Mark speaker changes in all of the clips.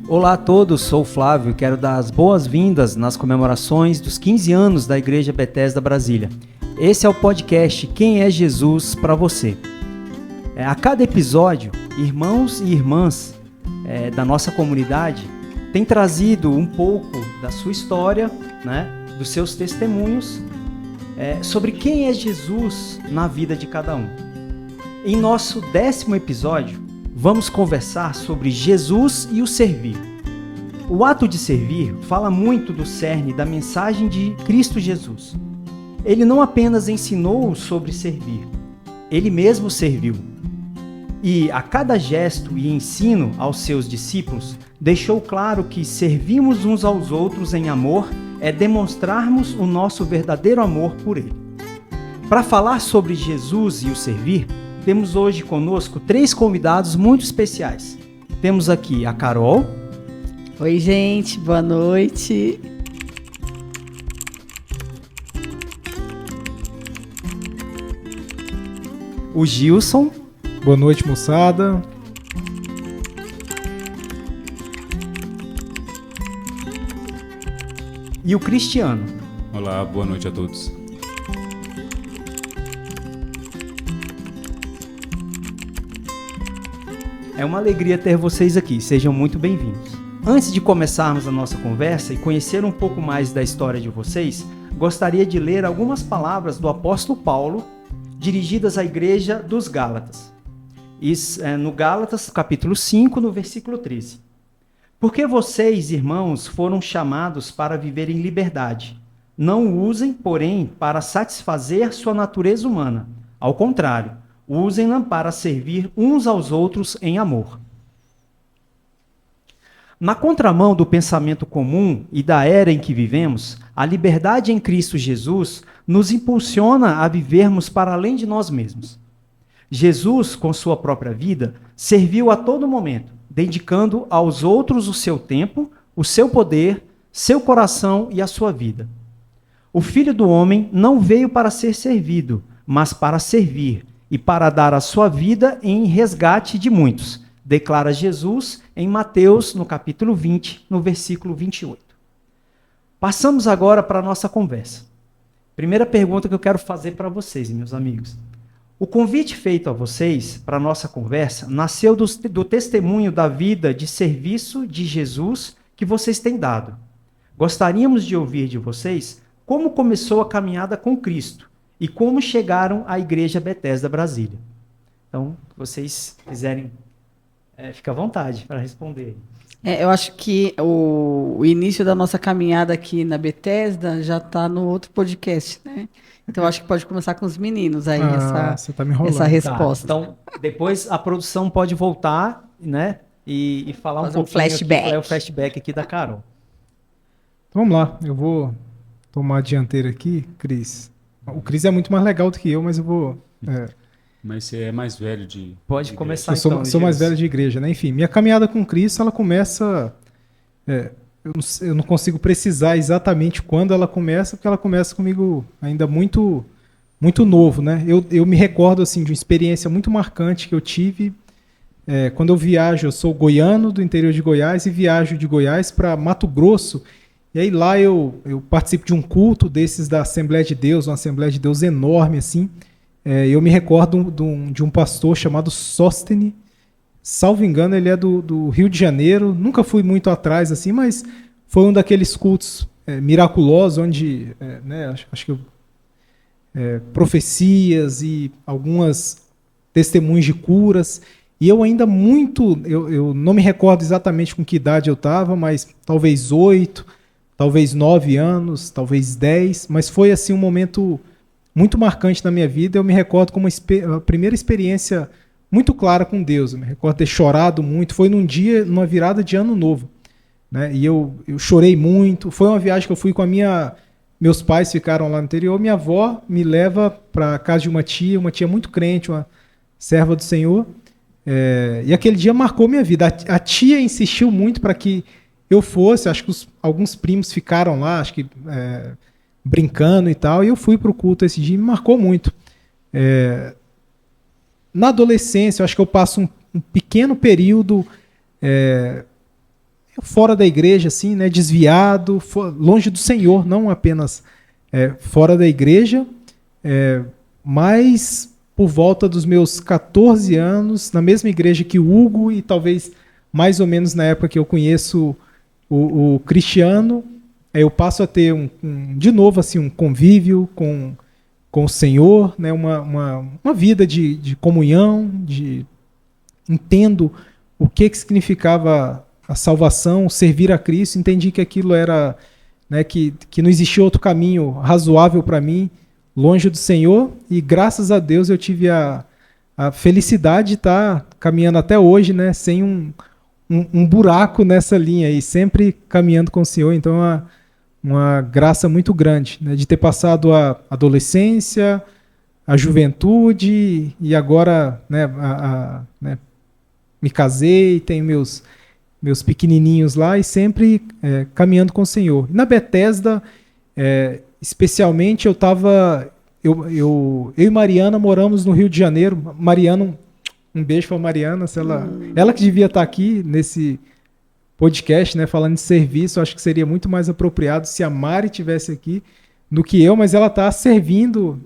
Speaker 1: Olá a todos, sou o Flávio e quero dar as boas-vindas nas comemorações dos 15 anos da Igreja Bethesda Brasília. Esse é o podcast Quem é Jesus para você. A cada episódio, irmãos e irmãs da nossa comunidade têm trazido um pouco da sua história, né, dos seus testemunhos, sobre quem é Jesus na vida de cada um. Em nosso 10º episódio, vamos conversar sobre Jesus e o servir. O ato de servir fala muito do cerne da mensagem de Cristo Jesus. Ele não apenas ensinou sobre servir, ele mesmo serviu. E a cada gesto e ensino aos seus discípulos, deixou claro que servirmos uns aos outros em amor é demonstrarmos o nosso verdadeiro amor por ele. Para falar sobre Jesus e o servir, temos hoje conosco 3 convidados muito especiais. Temos aqui a Carol.
Speaker 2: Oi, gente, boa noite.
Speaker 1: O Gilson.
Speaker 3: Boa noite, moçada.
Speaker 1: E o Cristiano.
Speaker 4: Olá, boa noite a todos.
Speaker 1: É uma alegria ter vocês aqui, sejam muito bem-vindos. Antes de começarmos a nossa conversa e conhecer um pouco mais da história de vocês, gostaria de ler algumas palavras do apóstolo Paulo, dirigidas à igreja dos Gálatas. Isso é no Gálatas, capítulo 5, no versículo 13. Porque vocês, irmãos, foram chamados para viver em liberdade. Não o usem, porém, para satisfazer sua natureza humana. Ao contrário, usem-na para servir uns aos outros em amor. Na contramão do pensamento comum e da era em que vivemos, a liberdade em Cristo Jesus nos impulsiona a vivermos para além de nós mesmos. Jesus, com sua própria vida, serviu a todo momento, dedicando aos outros o seu tempo, o seu poder, seu coração e a sua vida. O Filho do Homem não veio para ser servido, mas para servir, e para dar a sua vida em resgate de muitos, declara Jesus em Mateus, no capítulo 20, no versículo 28. Passamos agora para a nossa conversa. Primeira pergunta que eu quero fazer para vocês, meus amigos. O convite feito a vocês para a nossa conversa nasceu do testemunho da vida de serviço de Jesus que vocês têm dado. Gostaríamos de ouvir de vocês como começou a caminhada com Cristo, e como chegaram à Igreja Bethesda Brasília. Então, se vocês quiserem, fica à vontade para responder.
Speaker 2: Eu acho que o início da nossa caminhada aqui na Bethesda já está no outro podcast, né? Então, acho que pode começar com os meninos aí,
Speaker 3: você tá me enrolando.
Speaker 2: essa resposta.
Speaker 1: Tá, então, depois a produção pode voltar, né? E falar
Speaker 2: fazer
Speaker 1: um pouquinho
Speaker 2: flashback.
Speaker 1: o flashback aqui da Carol.
Speaker 3: Então, vamos lá. Eu vou tomar a dianteira aqui, Cris. O Cris é muito mais legal do que eu, mas eu vou...
Speaker 4: Mas você é mais velho de...
Speaker 1: Pode
Speaker 4: de
Speaker 1: começar
Speaker 3: eu
Speaker 1: então.
Speaker 3: sou mais velho de igreja, né? Enfim, minha caminhada com Cristo, ela começa... eu não consigo precisar exatamente quando ela começa, porque ela começa comigo ainda muito, muito novo, né? Eu me recordo, assim, de uma experiência muito marcante que eu tive quando eu viajo. Eu sou goiano, do interior de Goiás, e viajo de Goiás para Mato Grosso. E aí lá eu participo de um culto desses da Assembleia de Deus, uma Assembleia de Deus enorme, assim. Eu me recordo de um pastor chamado Sóstene. Salvo engano, ele é do Rio de Janeiro. Nunca fui muito atrás, assim, mas foi um daqueles cultos miraculosos, onde acho que profecias e algumas testemunhos de curas. E eu ainda eu não me recordo exatamente com que idade eu estava, mas talvez 8, talvez 9 anos, talvez 10, mas foi assim um momento muito marcante na minha vida. Eu me recordo como a primeira experiência muito clara com Deus. Eu me recordo ter chorado muito. Foi numa virada de ano novo, né? E eu chorei muito. Foi uma viagem que eu fui com meus pais ficaram lá no interior. Minha avó me leva para a casa de uma tia muito crente, uma serva do Senhor. E aquele dia marcou minha vida. A tia insistiu muito para que eu fosse. Acho que alguns primos ficaram lá, acho que brincando e tal, e eu fui para o culto esse dia e me marcou muito. Na adolescência, eu acho que eu passo um pequeno período fora da igreja, assim, né? Desviado, longe do Senhor, não apenas fora da igreja, mas por volta dos meus 14 anos, na mesma igreja que o Hugo e talvez mais ou menos na época que eu conheço o Cristiano, eu passo a ter de novo assim, um convívio com o Senhor, né? uma vida de comunhão, entendo o que significava a salvação, servir a Cristo, entendi que aquilo era, né, que não existia outro caminho razoável para mim, longe do Senhor, e graças a Deus eu tive a felicidade de estar caminhando até hoje, né, sem um buraco nessa linha, e sempre caminhando com o Senhor. Então é uma graça muito grande, né, de ter passado a adolescência, a juventude, e agora, né, me casei, tenho meus pequenininhos lá, e sempre caminhando com o Senhor. E na Bethesda, especialmente, eu e Mariana moramos no Rio de Janeiro. Mariana, um beijo para Mariana, ela que devia estar aqui nesse podcast, né, falando de serviço. Acho que seria muito mais apropriado se a Mari estivesse aqui do que eu, mas ela está servindo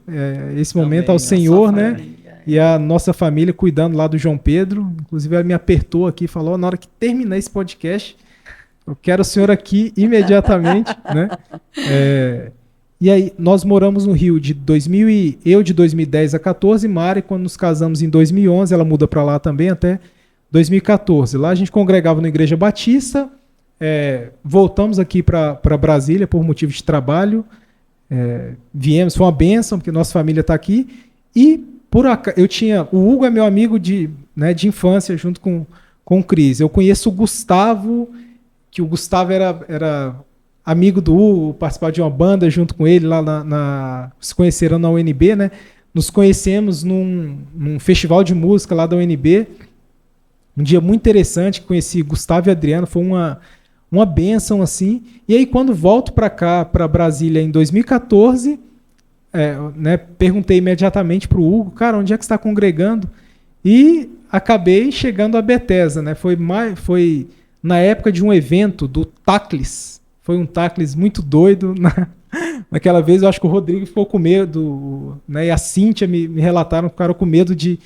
Speaker 3: esse momento também ao Senhor, né? E a nossa família cuidando lá do João Pedro. Inclusive ela me apertou aqui e falou: na hora que terminar esse podcast, eu quero o senhor aqui imediatamente, né? E aí nós moramos no Rio de 2010 a 14, Mari, quando nos casamos em 2011, ela muda para lá também até 2014. Lá a gente congregava na Igreja Batista, voltamos aqui para Brasília por motivo de trabalho, viemos, foi uma bênção, porque nossa família está aqui, e o Hugo é meu amigo de infância, junto com o Cris. Eu conheço o Gustavo, que o Gustavo era amigo do Hugo, participava de uma banda junto com ele lá se conheceram na UNB, né? Nos conhecemos num festival de música lá da UNB. Um dia muito interessante, conheci Gustavo e Adriano, foi uma bênção, assim. E aí, quando volto para cá, para Brasília, em 2014... perguntei imediatamente para o Hugo, cara, onde é que você está congregando? E acabei chegando a Bethesda, né? Foi na época de um evento do Taclis. Foi um Taclis muito doido. Naquela vez eu acho que o Rodrigo ficou com medo, né? E a Cíntia me relataram que ficaram com medo de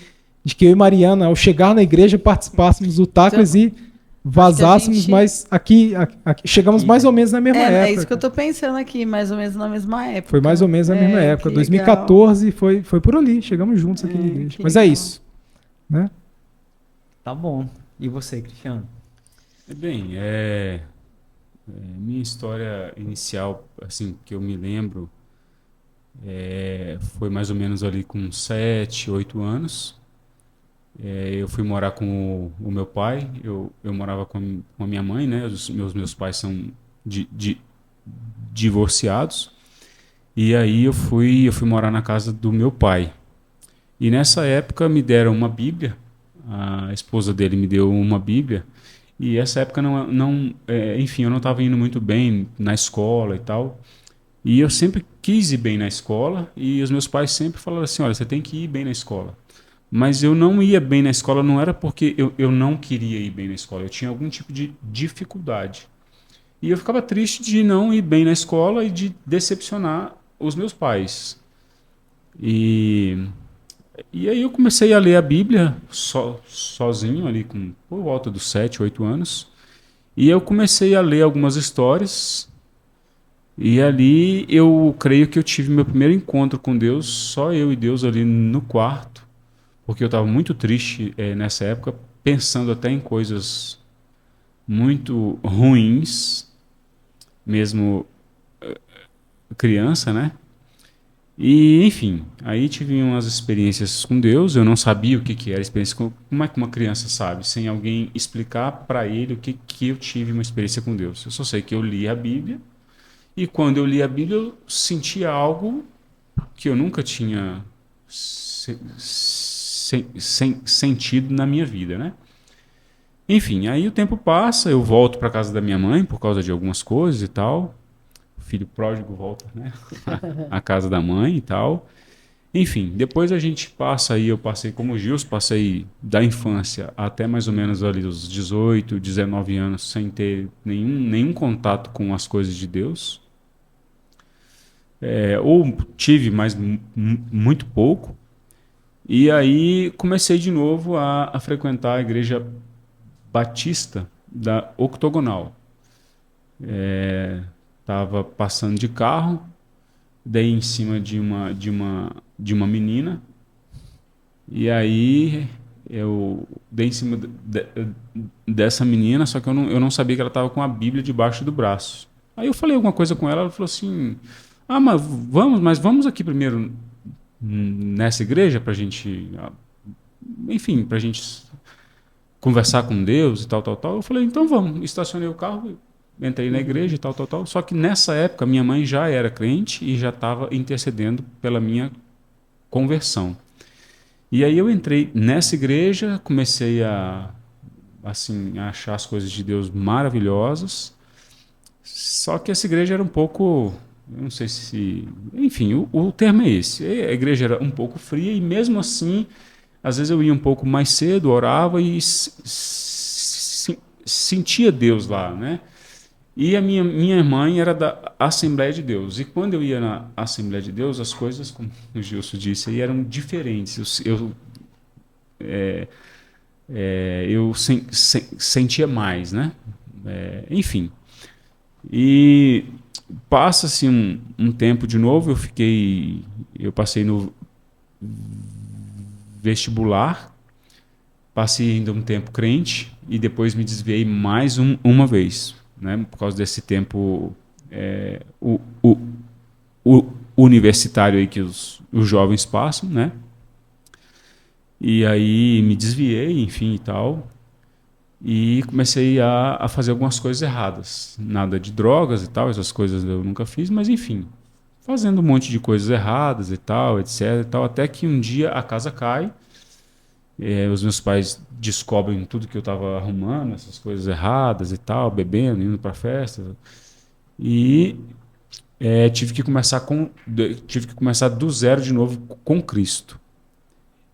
Speaker 3: que eu e Mariana, ao chegar na igreja, participássemos do Taclis e vazássemos, mas aqui chegamos mais ou menos na mesma época.
Speaker 2: É isso que eu tô pensando aqui, mais ou menos na mesma época.
Speaker 3: Foi mais ou menos na mesma época. 2014 foi por ali, chegamos juntos aqui na igreja. Mas legal. É isso, né?
Speaker 1: Tá bom. E você, Cristiano?
Speaker 4: Bem, minha história inicial, assim, que eu me lembro, foi mais ou menos ali com 7, 8 anos. Eu fui morar com o meu pai, eu morava com a minha mãe, né? Meus pais são divorciados, e aí eu fui morar na casa do meu pai. E nessa época me deram uma Bíblia, a esposa dele me deu uma Bíblia, e essa época enfim, eu não estava indo muito bem na escola e tal, e eu sempre quis ir bem na escola, e os meus pais sempre falaram assim: olha, você tem que ir bem na escola. Mas eu não ia bem na escola, não era porque eu não queria ir bem na escola, eu tinha algum tipo de dificuldade. E eu ficava triste de não ir bem na escola e de decepcionar os meus pais. E aí eu comecei a ler a Bíblia sozinho, ali por volta dos 7, 8 anos. E eu comecei a ler algumas histórias. E ali eu creio que eu tive meu primeiro encontro com Deus, só eu e Deus ali no quarto. Porque eu estava muito triste nessa época, pensando até em coisas muito ruins, mesmo criança, né? E, enfim, aí tive umas experiências com Deus, eu não sabia o que era experiência, como é que uma criança sabe, sem alguém explicar para ele o que eu tive uma experiência com Deus. Eu só sei que eu li a Bíblia, e quando eu li a Bíblia eu sentia algo que eu nunca tinha sentido na minha vida, né? Enfim, aí o tempo passa, eu volto para casa da minha mãe por causa de algumas coisas e tal. O filho pródigo volta, né? A casa da mãe e tal. Enfim, depois a gente passa aí, eu passei como Gilson, passei da infância até mais ou menos ali os 18, 19 anos sem ter nenhum contato com as coisas de Deus. Ou tive, mas muito pouco. E aí comecei de novo a frequentar a igreja batista da Octogonal. Tava passando de carro, dei em cima de uma menina, e aí eu dei em cima dessa menina, só que eu não sabia que ela estava com a Bíblia debaixo do braço. Aí eu falei alguma coisa com ela, ela falou assim, mas vamos aqui primeiro nessa igreja pra gente, enfim, pra gente conversar com Deus e tal. Eu falei, então vamos. Estacionei o carro, entrei na igreja e tal. Só que nessa época minha mãe já era crente e já estava intercedendo pela minha conversão. E aí eu entrei nessa igreja, comecei a achar as coisas de Deus maravilhosas. Só que essa igreja era um pouco, eu não sei se, enfim, o termo é esse. A igreja era um pouco fria e mesmo assim, às vezes eu ia um pouco mais cedo, orava e sentia Deus lá, né? E a minha mãe era da Assembleia de Deus. E quando eu ia na Assembleia de Deus, as coisas, como o Gilson disse, aí eram diferentes. Eu sentia mais, né? Enfim. E passa-se um tempo de novo, eu passei no vestibular, passei ainda um tempo crente e depois me desviei mais uma vez, né? Por causa desse tempo o universitário aí que os jovens passam, né? E aí me desviei, enfim e tal. E comecei a fazer algumas coisas erradas. Nada de drogas e tal, essas coisas eu nunca fiz, mas enfim, fazendo um monte de coisas erradas e tal, etc. E tal, até que um dia a casa cai, os meus pais descobrem tudo que eu estava arrumando, essas coisas erradas e tal, bebendo, indo para festa. E tive que começar do zero de novo com Cristo.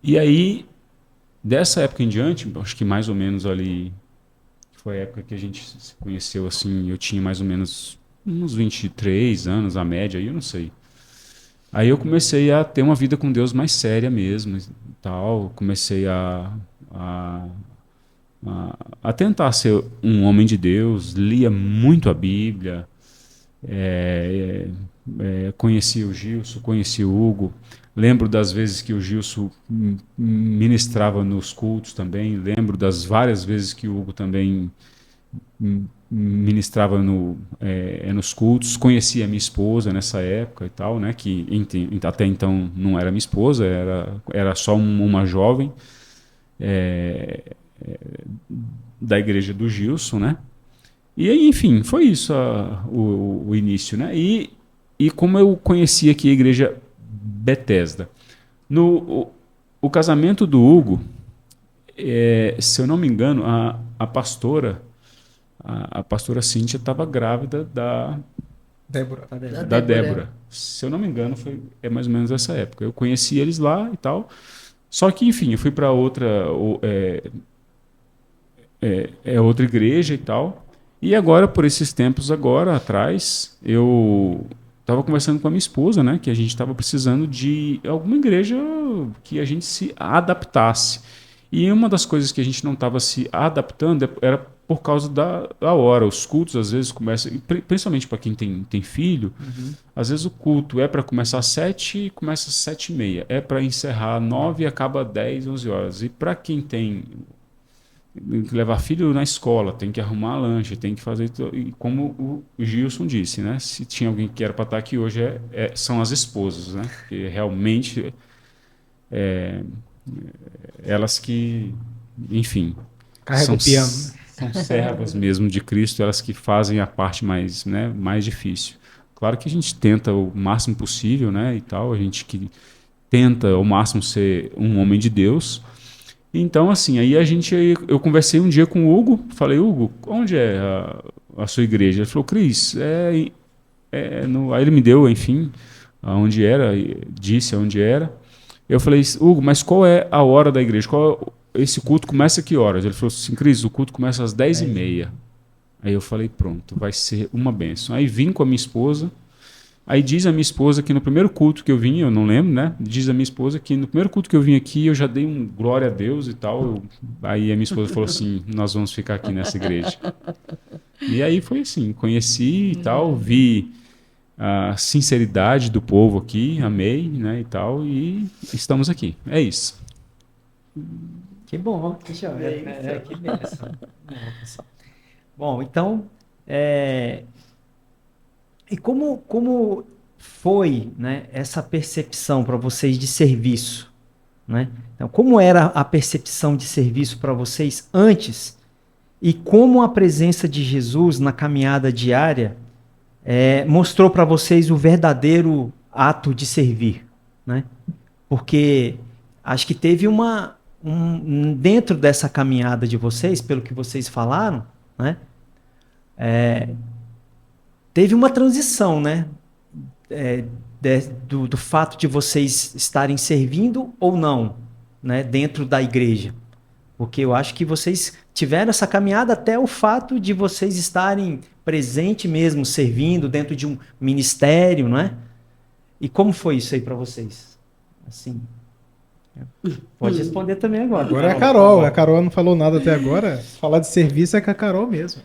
Speaker 4: E aí, dessa época em diante, acho que mais ou menos ali, foi a época que a gente se conheceu, assim, eu tinha mais ou menos uns 23 anos, a média, aí eu não sei. Aí eu comecei a ter uma vida com Deus mais séria mesmo, e tal, comecei a tentar ser um homem de Deus, lia muito a Bíblia, conheci o Gilson, conheci o Hugo. Lembro das vezes que o Gilson ministrava nos cultos também. Lembro das várias vezes que o Hugo também ministrava nos cultos. Conheci a minha esposa nessa época e tal, né? Que até então não era minha esposa, era só uma jovem da igreja do Gilson, né? E enfim, foi isso o início, né? E como eu conheci aqui a igreja Betesda. O casamento do Hugo, se eu não me engano, a pastora Cíntia estava grávida da Débora. Se eu não me engano, é mais ou menos essa época. Eu conheci eles lá e tal. Só que, enfim, eu fui para outra igreja e tal. E agora, por esses tempos atrás, eu estava conversando com a minha esposa, né, que a gente estava precisando de alguma igreja que a gente se adaptasse. E uma das coisas que a gente não estava se adaptando era por causa da hora. Os cultos, às vezes, começam, principalmente para quem tem filho, às vezes o culto é para começar às 7 e começa às 7h30. É para encerrar às 9 e acaba às 10, 11 horas. E para quem tem que levar filho na escola, tem que arrumar lanche, tem que fazer... E como o Gilson disse, né? Se tinha alguém que era para estar aqui hoje, são as esposas, né? Que realmente... elas que, enfim...
Speaker 3: Carrega o piano.
Speaker 4: São servas mesmo de Cristo, elas que fazem a parte mais difícil. Claro que a gente tenta o máximo possível, né? E tal, a gente que tenta ao máximo ser um homem de Deus... Então, assim, aí eu conversei um dia com o Hugo, falei, Hugo, onde é a sua igreja? Ele falou, Cris, aí ele me deu, enfim, aonde era, disse aonde era. Eu falei, Hugo, mas qual é a hora da igreja? Esse culto começa a que horas? Ele falou assim, Cris, o culto começa às 10h30. Aí eu falei, pronto, vai ser uma bênção. Aí vim com a minha esposa. Aí diz a minha esposa que no primeiro culto que eu vim, eu não lembro, né? Diz a minha esposa que no primeiro culto que eu vim aqui, eu já dei um glória a Deus e tal. Aí a minha esposa falou assim, nós vamos ficar aqui nessa igreja. E aí foi assim, conheci e tal, vi a sinceridade do povo aqui, amei, né, e tal, e estamos aqui. É isso.
Speaker 1: Que bom, que bênção. Bom, então, e como foi, né, essa percepção para vocês de serviço? Né? Então, como era a percepção de serviço para vocês antes e como a presença de Jesus na caminhada diária mostrou para vocês o verdadeiro ato de servir? Né? Porque acho que teve dentro dessa caminhada de vocês, pelo que vocês falaram, né? Teve uma transição, né? Do fato de vocês estarem servindo ou não, né? Dentro da igreja. Porque eu acho que vocês tiveram essa caminhada até o fato de vocês estarem presente mesmo, servindo dentro de um ministério, né? E como foi isso aí para vocês? Assim, pode responder também agora.
Speaker 3: Agora é a Carol. A Carol não falou nada até agora. Falar de serviço é com a Carol mesmo.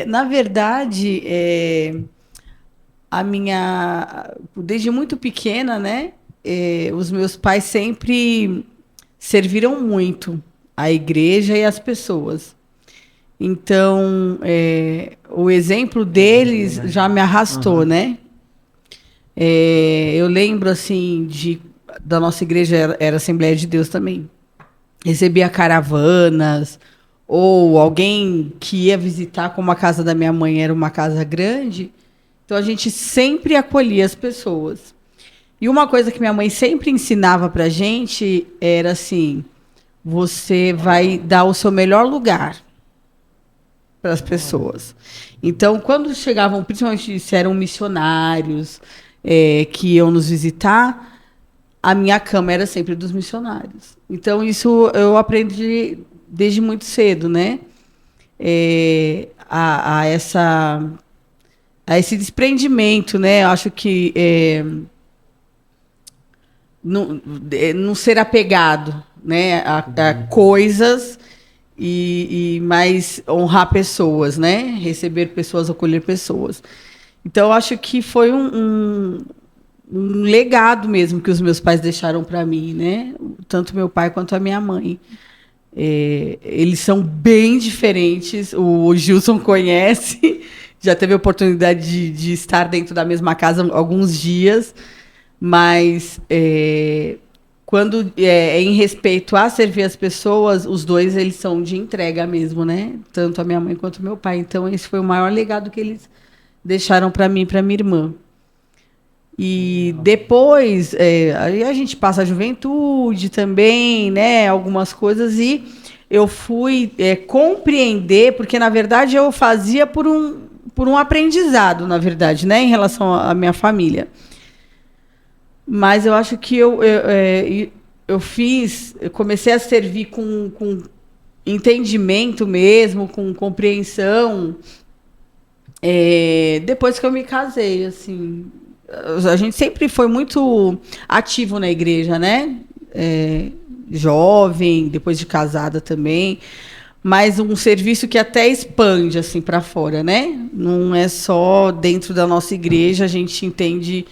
Speaker 2: Na verdade, desde muito pequena, né? Os meus pais sempre serviram muito a igreja e as pessoas. Então, o exemplo deles já me arrastou, né? Eu lembro, assim, da nossa igreja, era Assembleia de Deus também. Recebia caravanas, ou alguém que ia visitar, como a casa da minha mãe era uma casa grande, então a gente sempre acolhia as pessoas. E uma coisa que minha mãe sempre ensinava pra gente era assim, você vai dar o seu melhor lugar para as pessoas. Então, quando chegavam, principalmente se eram missionários que iam nos visitar, a minha cama era sempre dos missionários. Então, isso eu aprendi desde muito cedo, né? A esse desprendimento, né? Eu acho que não ser apegado, né? A coisas e mais honrar pessoas, né? Receber pessoas, acolher pessoas. Então, eu acho que foi um legado mesmo que os meus pais deixaram para mim, né? Tanto meu pai quanto a minha mãe. Eles são bem diferentes. O Gilson conhece, já teve a oportunidade de estar dentro da mesma casa alguns dias, mas quando em respeito a servir as pessoas, os dois eles são de entrega mesmo, né? Tanto a minha mãe quanto o meu pai. Então esse foi o maior legado que eles deixaram para mim e para minha irmã. E depois, aí a gente passa a juventude também, né? Algumas coisas, e eu fui compreender, porque, na verdade, eu fazia por um aprendizado, na verdade, né? Em relação à minha família. Mas eu acho que eu comecei a servir com entendimento mesmo, com compreensão, depois que eu me casei, assim. A gente sempre foi muito ativo na igreja, né? Jovem, depois de casada também, mas um serviço que até expande assim para fora, né? Não é só dentro da nossa igreja, a gente entende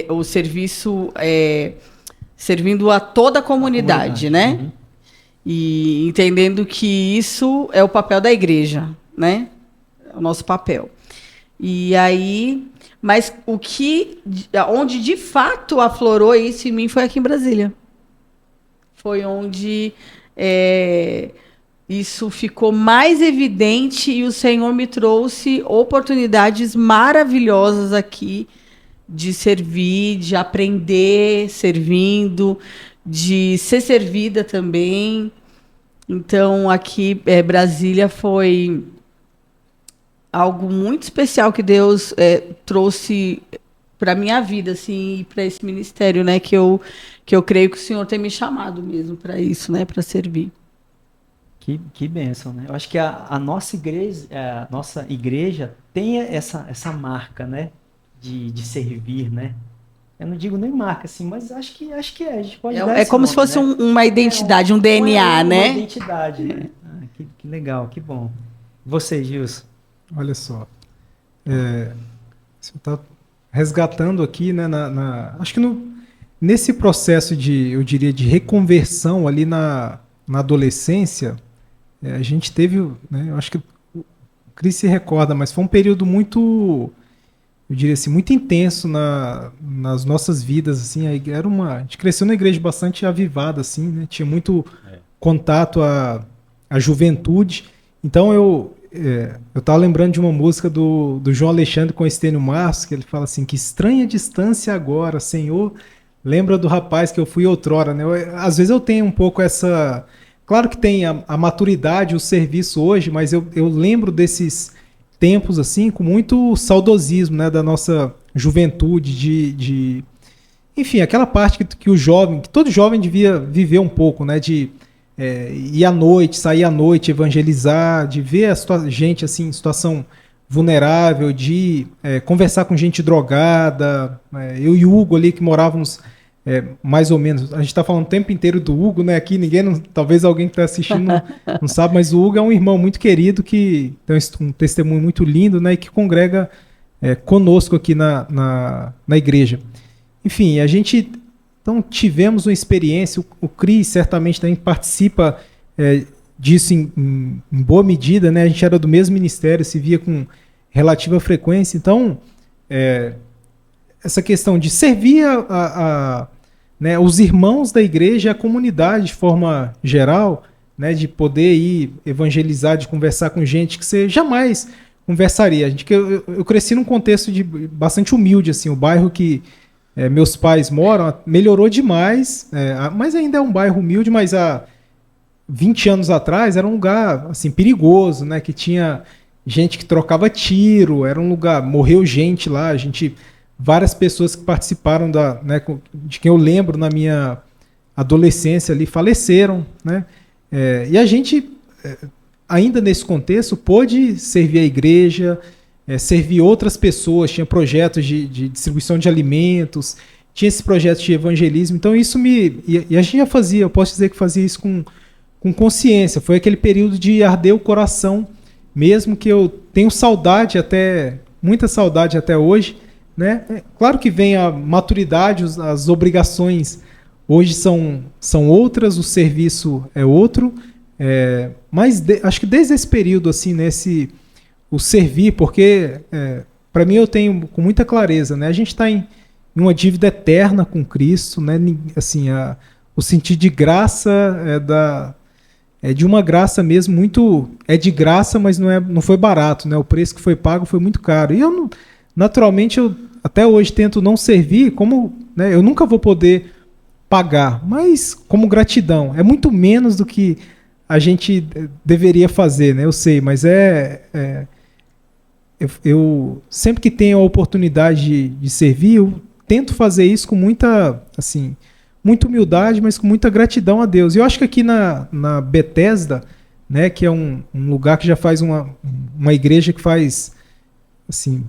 Speaker 2: o serviço servindo a toda a comunidade, né? Uhum. E entendendo que isso é o papel da igreja, né? É o nosso papel. E aí, mas onde de fato aflorou isso em mim foi aqui em Brasília. Foi onde isso ficou mais evidente e o Senhor me trouxe oportunidades maravilhosas aqui de servir, de aprender servindo, de ser servida também. Então, aqui, Brasília foi algo muito especial que Deus trouxe para minha vida, assim, e para esse ministério, né? Que eu creio que o Senhor tem me chamado mesmo para isso, né? Para servir.
Speaker 1: Que bênção, né? Eu acho que a nossa igreja tem essa marca, né? De servir, né? Eu não digo nem marca, assim, mas acho que é. A gente pode dar
Speaker 2: É
Speaker 1: esse
Speaker 2: como
Speaker 1: nome,
Speaker 2: se fosse
Speaker 1: né?
Speaker 2: uma identidade, um DNA, né?
Speaker 1: Uma identidade, né? Que legal, que bom. Você, Gilson?
Speaker 3: Olha só. Você está resgatando aqui, né? Acho que nesse processo eu diria, de reconversão ali na adolescência, a gente teve, né, eu acho que o Cris se recorda, mas foi um período muito, eu diria assim, muito intenso nas nossas vidas, assim. A gente cresceu numa igreja bastante avivada, assim, né? Tinha muito contato à juventude. Então eu estava lembrando de uma música do João Alexandre com Estênio Marços, que ele fala assim: que estranha distância agora, Senhor, lembra do rapaz que eu fui outrora, né? Às vezes eu tenho um pouco essa... Claro que tem a maturidade, o serviço hoje, mas eu lembro desses tempos assim com muito saudosismo, né, da nossa juventude, enfim, aquela parte que todo jovem devia viver um pouco, né, de ir à noite, sair à noite, evangelizar, de ver gente assim em situação vulnerável, de conversar com gente drogada. Eu e o Hugo ali que morávamos mais ou menos, a gente está falando o tempo inteiro do Hugo, né? Aqui talvez alguém que está assistindo não sabe, mas o Hugo é um irmão muito querido que tem um testemunho muito lindo, né? E que congrega conosco aqui na igreja. Enfim, a gente então tivemos uma experiência. O Cris certamente também participa disso em boa medida, né? A gente era do mesmo ministério, se via com relativa frequência. Então, essa questão de servir né, os irmãos da igreja e a comunidade de forma geral, né, de poder ir evangelizar, de conversar com gente que você jamais conversaria. Eu cresci num contexto bastante humilde, assim, o bairro que meus pais moram melhorou demais, mas ainda é um bairro humilde, mas há 20 anos atrás era um lugar assim, perigoso, né, que tinha gente que trocava tiro, era um lugar, morreu gente lá, várias pessoas que participaram né, de quem eu lembro na minha adolescência ali faleceram, né? E a gente, ainda nesse contexto, pôde servir a igreja, servir outras pessoas, tinha projetos de distribuição de alimentos, tinha esse projeto de evangelismo. Então isso e a gente já fazia, eu posso dizer que fazia isso com consciência. Foi aquele período de arder o coração, mesmo que eu tenho muita saudade até hoje, né? Claro que vem a maturidade, as obrigações hoje são outras, o serviço é outro, mas acho que desde esse período, assim, o servir, porque para mim eu tenho com muita clareza, né? A gente está em uma dívida eterna com Cristo, né? Assim, o sentido de graça de uma graça mesmo muito... É de graça, mas não foi barato, né? O preço que foi pago foi muito caro. E naturalmente, eu até hoje tento não servir né, eu nunca vou poder pagar, mas como gratidão. É muito menos do que a gente deveria fazer, né? Eu sei, mas eu sempre que tenho a oportunidade de servir, eu tento fazer isso com muita humildade, mas com muita gratidão a Deus. E eu acho que aqui na Bethesda, né, que é um lugar que já faz uma igreja que faz assim,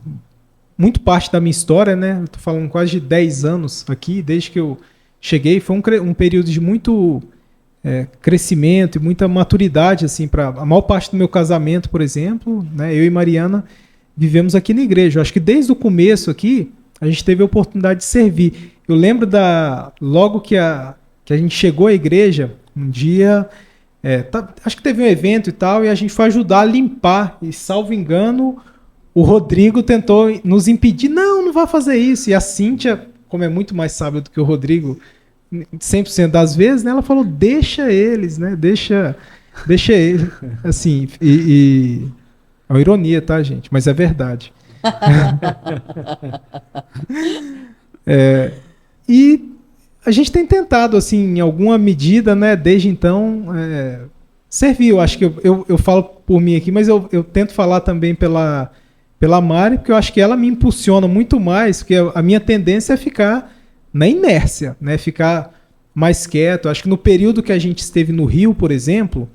Speaker 3: muito parte da minha história, né? Estou falando quase de 10 anos aqui, desde que eu cheguei. Foi um período de muito crescimento e muita maturidade, assim, para a maior parte do meu casamento, por exemplo, né? Eu e Mariana vivemos aqui na igreja. Eu acho que desde o começo aqui, a gente teve a oportunidade de servir. Eu lembro logo que a gente chegou à igreja, um dia, acho que teve um evento e tal, e a gente foi ajudar a limpar, e salvo engano, o Rodrigo tentou nos impedir, não vai fazer isso. E a Cíntia, como é muito mais sábia do que o Rodrigo, 100% das vezes, né, ela falou, deixa eles, né, deixa eles. Assim, é uma ironia, tá, gente? Mas é verdade. E a gente tem tentado, assim, em alguma medida, né, desde então, servir. Eu acho que eu falo por mim aqui, mas eu tento falar também pela pela Mari, porque eu acho que ela me impulsiona muito mais, porque a minha tendência é ficar na inércia, né? Ficar mais quieto. Eu acho que no período que a gente esteve no Rio, por exemplo,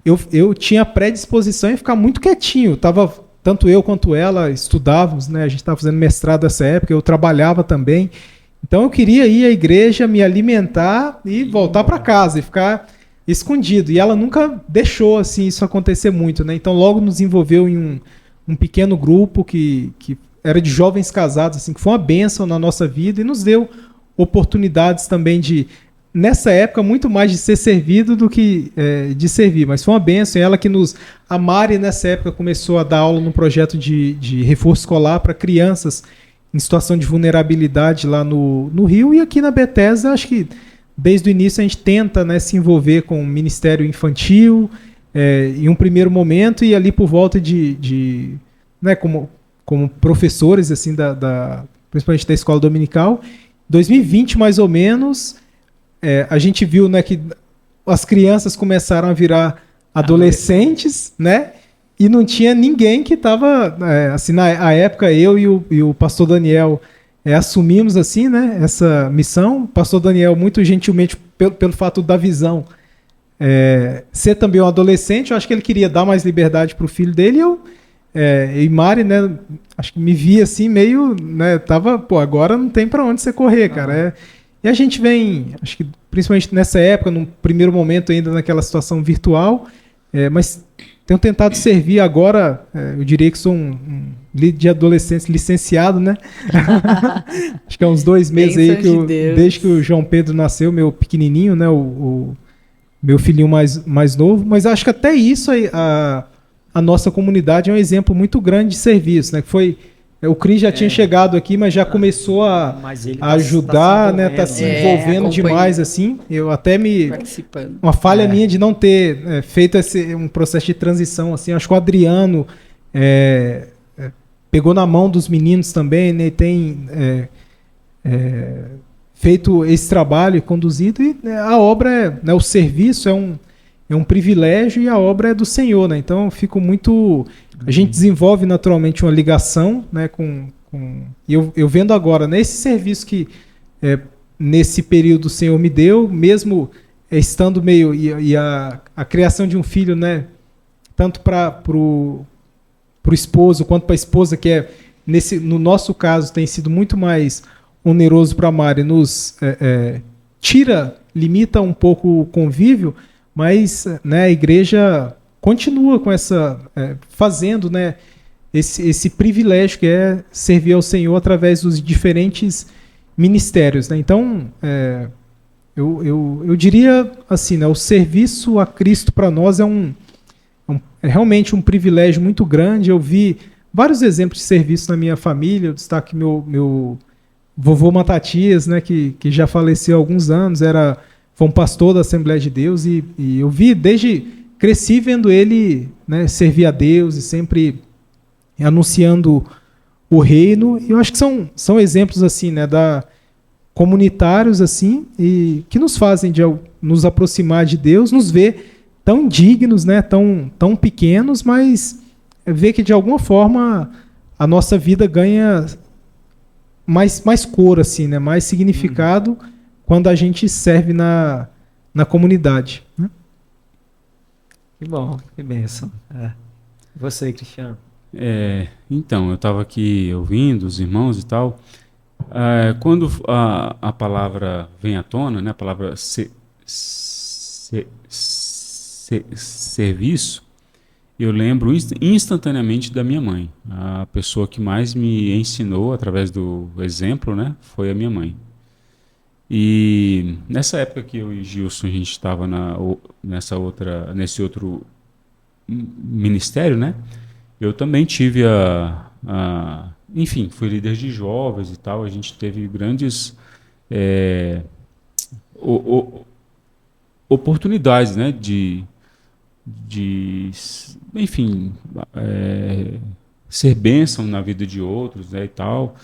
Speaker 3: eu tinha predisposição em ficar muito quietinho. Tanto eu quanto ela estudávamos, né? A gente estava fazendo mestrado nessa época, eu trabalhava também. Então eu queria ir à igreja, me alimentar e voltar para casa e ficar escondido. E ela nunca deixou assim isso acontecer muito, né? Então logo nos envolveu em um pequeno grupo que era de jovens casados, assim, que foi uma bênção na nossa vida e nos deu oportunidades também de, nessa época, muito mais de ser servido do que de servir. Mas foi uma bênção. E ela que a Mari, nessa época, começou a dar aula num projeto de reforço escolar para crianças em situação de vulnerabilidade lá no Rio. E aqui na Bethesda, acho que desde o início a gente tenta, né, se envolver com o Ministério Infantil em um primeiro momento, e ali por volta né, como professores assim principalmente da escola dominical. 2020, mais ou menos, a gente viu, né, que as crianças começaram a virar adolescentes, né? E não tinha ninguém que estava, assim, na época eu e o pastor Daniel assumimos assim, né, essa missão. O pastor Daniel, muito gentilmente, pelo fato da visão, ser também um adolescente, eu acho que ele queria dar mais liberdade para o filho dele. E Mari, né, acho que me via assim meio, né, agora não tem para onde você correr, cara. E a gente vem, acho que principalmente nessa época, num primeiro momento ainda naquela situação virtual, mas tenho tentado servir agora, eu diria que sou um líder de adolescentes licenciado, né? Acho que há uns 2 meses aí, desde que o João Pedro nasceu, meu pequenininho, né, o meu filhinho mais novo. Mas acho que até isso a nossa comunidade é um exemplo muito grande de serviço, né? Que foi, o Cris já tinha chegado aqui, mas já começou a ajudar, né? Tá se envolvendo demais, assim. Eu até uma falha minha de não ter feito um processo de transição, assim. Acho que o Adriano pegou na mão dos meninos também, né? E tem feito esse trabalho e conduzido. E a obra, né, o serviço é um privilégio, e a obra é do Senhor, né? Então eu fico muito... A gente desenvolve naturalmente uma ligação, né, e eu vendo agora, nesse serviço que nesse período o Senhor me deu, mesmo estando meio... E a criação de um filho, né, tanto para o esposo quanto para a esposa, que no nosso caso tem sido muito mais oneroso para a Mari, limita um pouco o convívio, mas, né, a igreja continua com fazendo, né, esse privilégio que é servir ao Senhor através dos diferentes ministérios, né? Então, eu diria assim, né, o serviço a Cristo para nós é realmente um privilégio muito grande. Eu vi vários exemplos de serviço na minha família. Eu destaco meu vovô Matatias, né, que já faleceu há alguns anos, foi um pastor da Assembleia de Deus, e eu cresci vendo ele, né, servir a Deus e sempre anunciando o reino. E eu acho que são exemplos assim, né, comunitários assim, e que nos fazem nos aproximar de Deus, nos ver tão dignos, né, tão pequenos, mas ver que de alguma forma a nossa vida ganha mais cor, assim, né, mais significado quando a gente serve na comunidade, né?
Speaker 1: Que bom, que bênção. E você, Cristiano?
Speaker 4: Então, eu estava aqui ouvindo os irmãos e tal. Quando a palavra vem à tona, né, a palavra serviço, eu lembro instantaneamente da minha mãe. A pessoa que mais me ensinou através do exemplo, né, foi a minha mãe. E nessa época que eu e Gilson a gente estava nesse outro ministério, né? Eu também tive enfim, fui líder de jovens e tal. A gente teve grandes oportunidades, né? Enfim, ser bênção na vida de outros, né? E tal.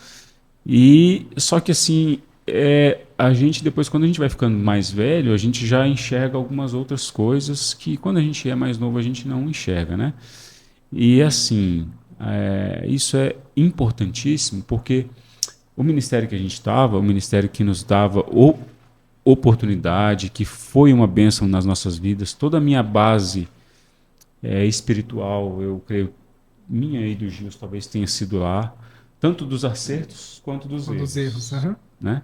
Speaker 4: E só que assim, a gente depois, quando a gente vai ficando mais velho, a gente já enxerga algumas outras coisas que quando a gente é mais novo a gente não enxerga, né? E assim, isso é importantíssimo, porque o ministério que a gente estava, o ministério que nos dava oportunidade, que foi uma bênção nas nossas vidas, toda a minha base espiritual, eu creio, minha e do Gils talvez tenha sido lá, tanto dos acertos quanto dos erros.
Speaker 3: Dos erros, aham.
Speaker 4: Né?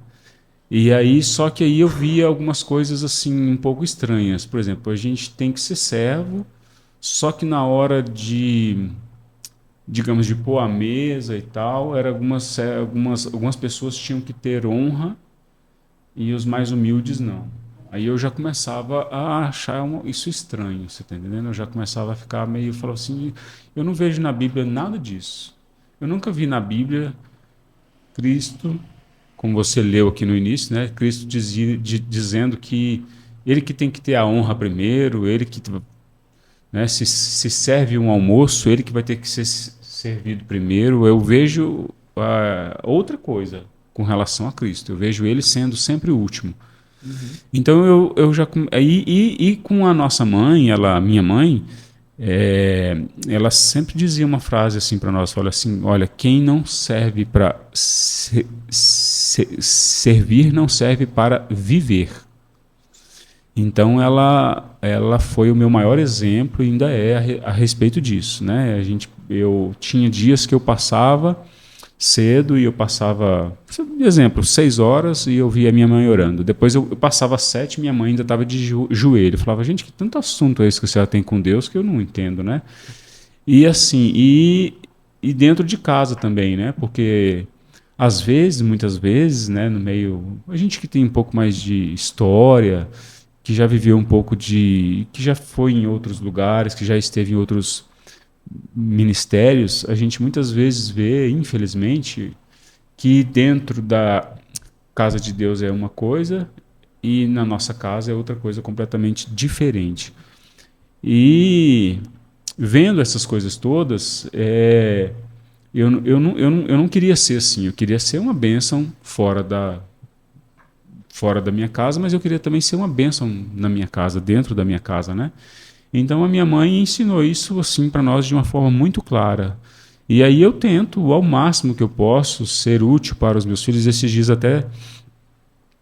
Speaker 4: E aí, só que aí eu via algumas coisas assim um pouco estranhas. Por exemplo, a gente tem que ser servo, só que na hora de, digamos, de pôr a mesa e tal, algumas pessoas tinham que ter honra e os mais humildes não. Aí eu já começava a achar isso estranho, você tá entendendo? Eu já começava a ficar meio, falava assim, eu não vejo na Bíblia nada disso. Eu nunca vi na Bíblia Cristo, como você leu aqui no início, né? Cristo dizendo que ele que tem que ter a honra primeiro, ele que, né, se serve um almoço, ele que vai ter que ser servido primeiro. Eu vejo outra coisa com relação a Cristo. Eu vejo ele sendo sempre o último. Então eu já e com a nossa mãe, minha mãe, ela sempre dizia uma frase assim para nós, olha, quem não serve para servir não serve para viver. Então ela foi o meu maior exemplo e ainda é a respeito disso, né? Eu tinha dias que eu passava cedo e eu passava, por exemplo, 6 horas e eu via minha mãe orando. Depois eu passava 7 e minha mãe ainda estava de joelho. Eu falava, gente, que tanto assunto é esse que a senhora tem com Deus que eu não entendo, né? E assim, e dentro de casa também, né? Porque às vezes, muitas vezes, né, no meio, a gente que tem um pouco mais de história, que já viveu um pouco que já foi em outros lugares, que já esteve em outros ministérios, a gente muitas vezes vê, infelizmente, que dentro da casa de Deus é uma coisa e na nossa casa é outra coisa completamente diferente. E vendo essas coisas todas, eu não queria ser assim, eu queria ser uma bênção fora da minha casa, mas eu queria também ser uma bênção na minha casa, dentro da minha casa, né? Então a minha mãe ensinou isso assim para nós de uma forma muito clara. E aí eu tento, ao máximo que eu posso, ser útil para os meus filhos. Esses dias até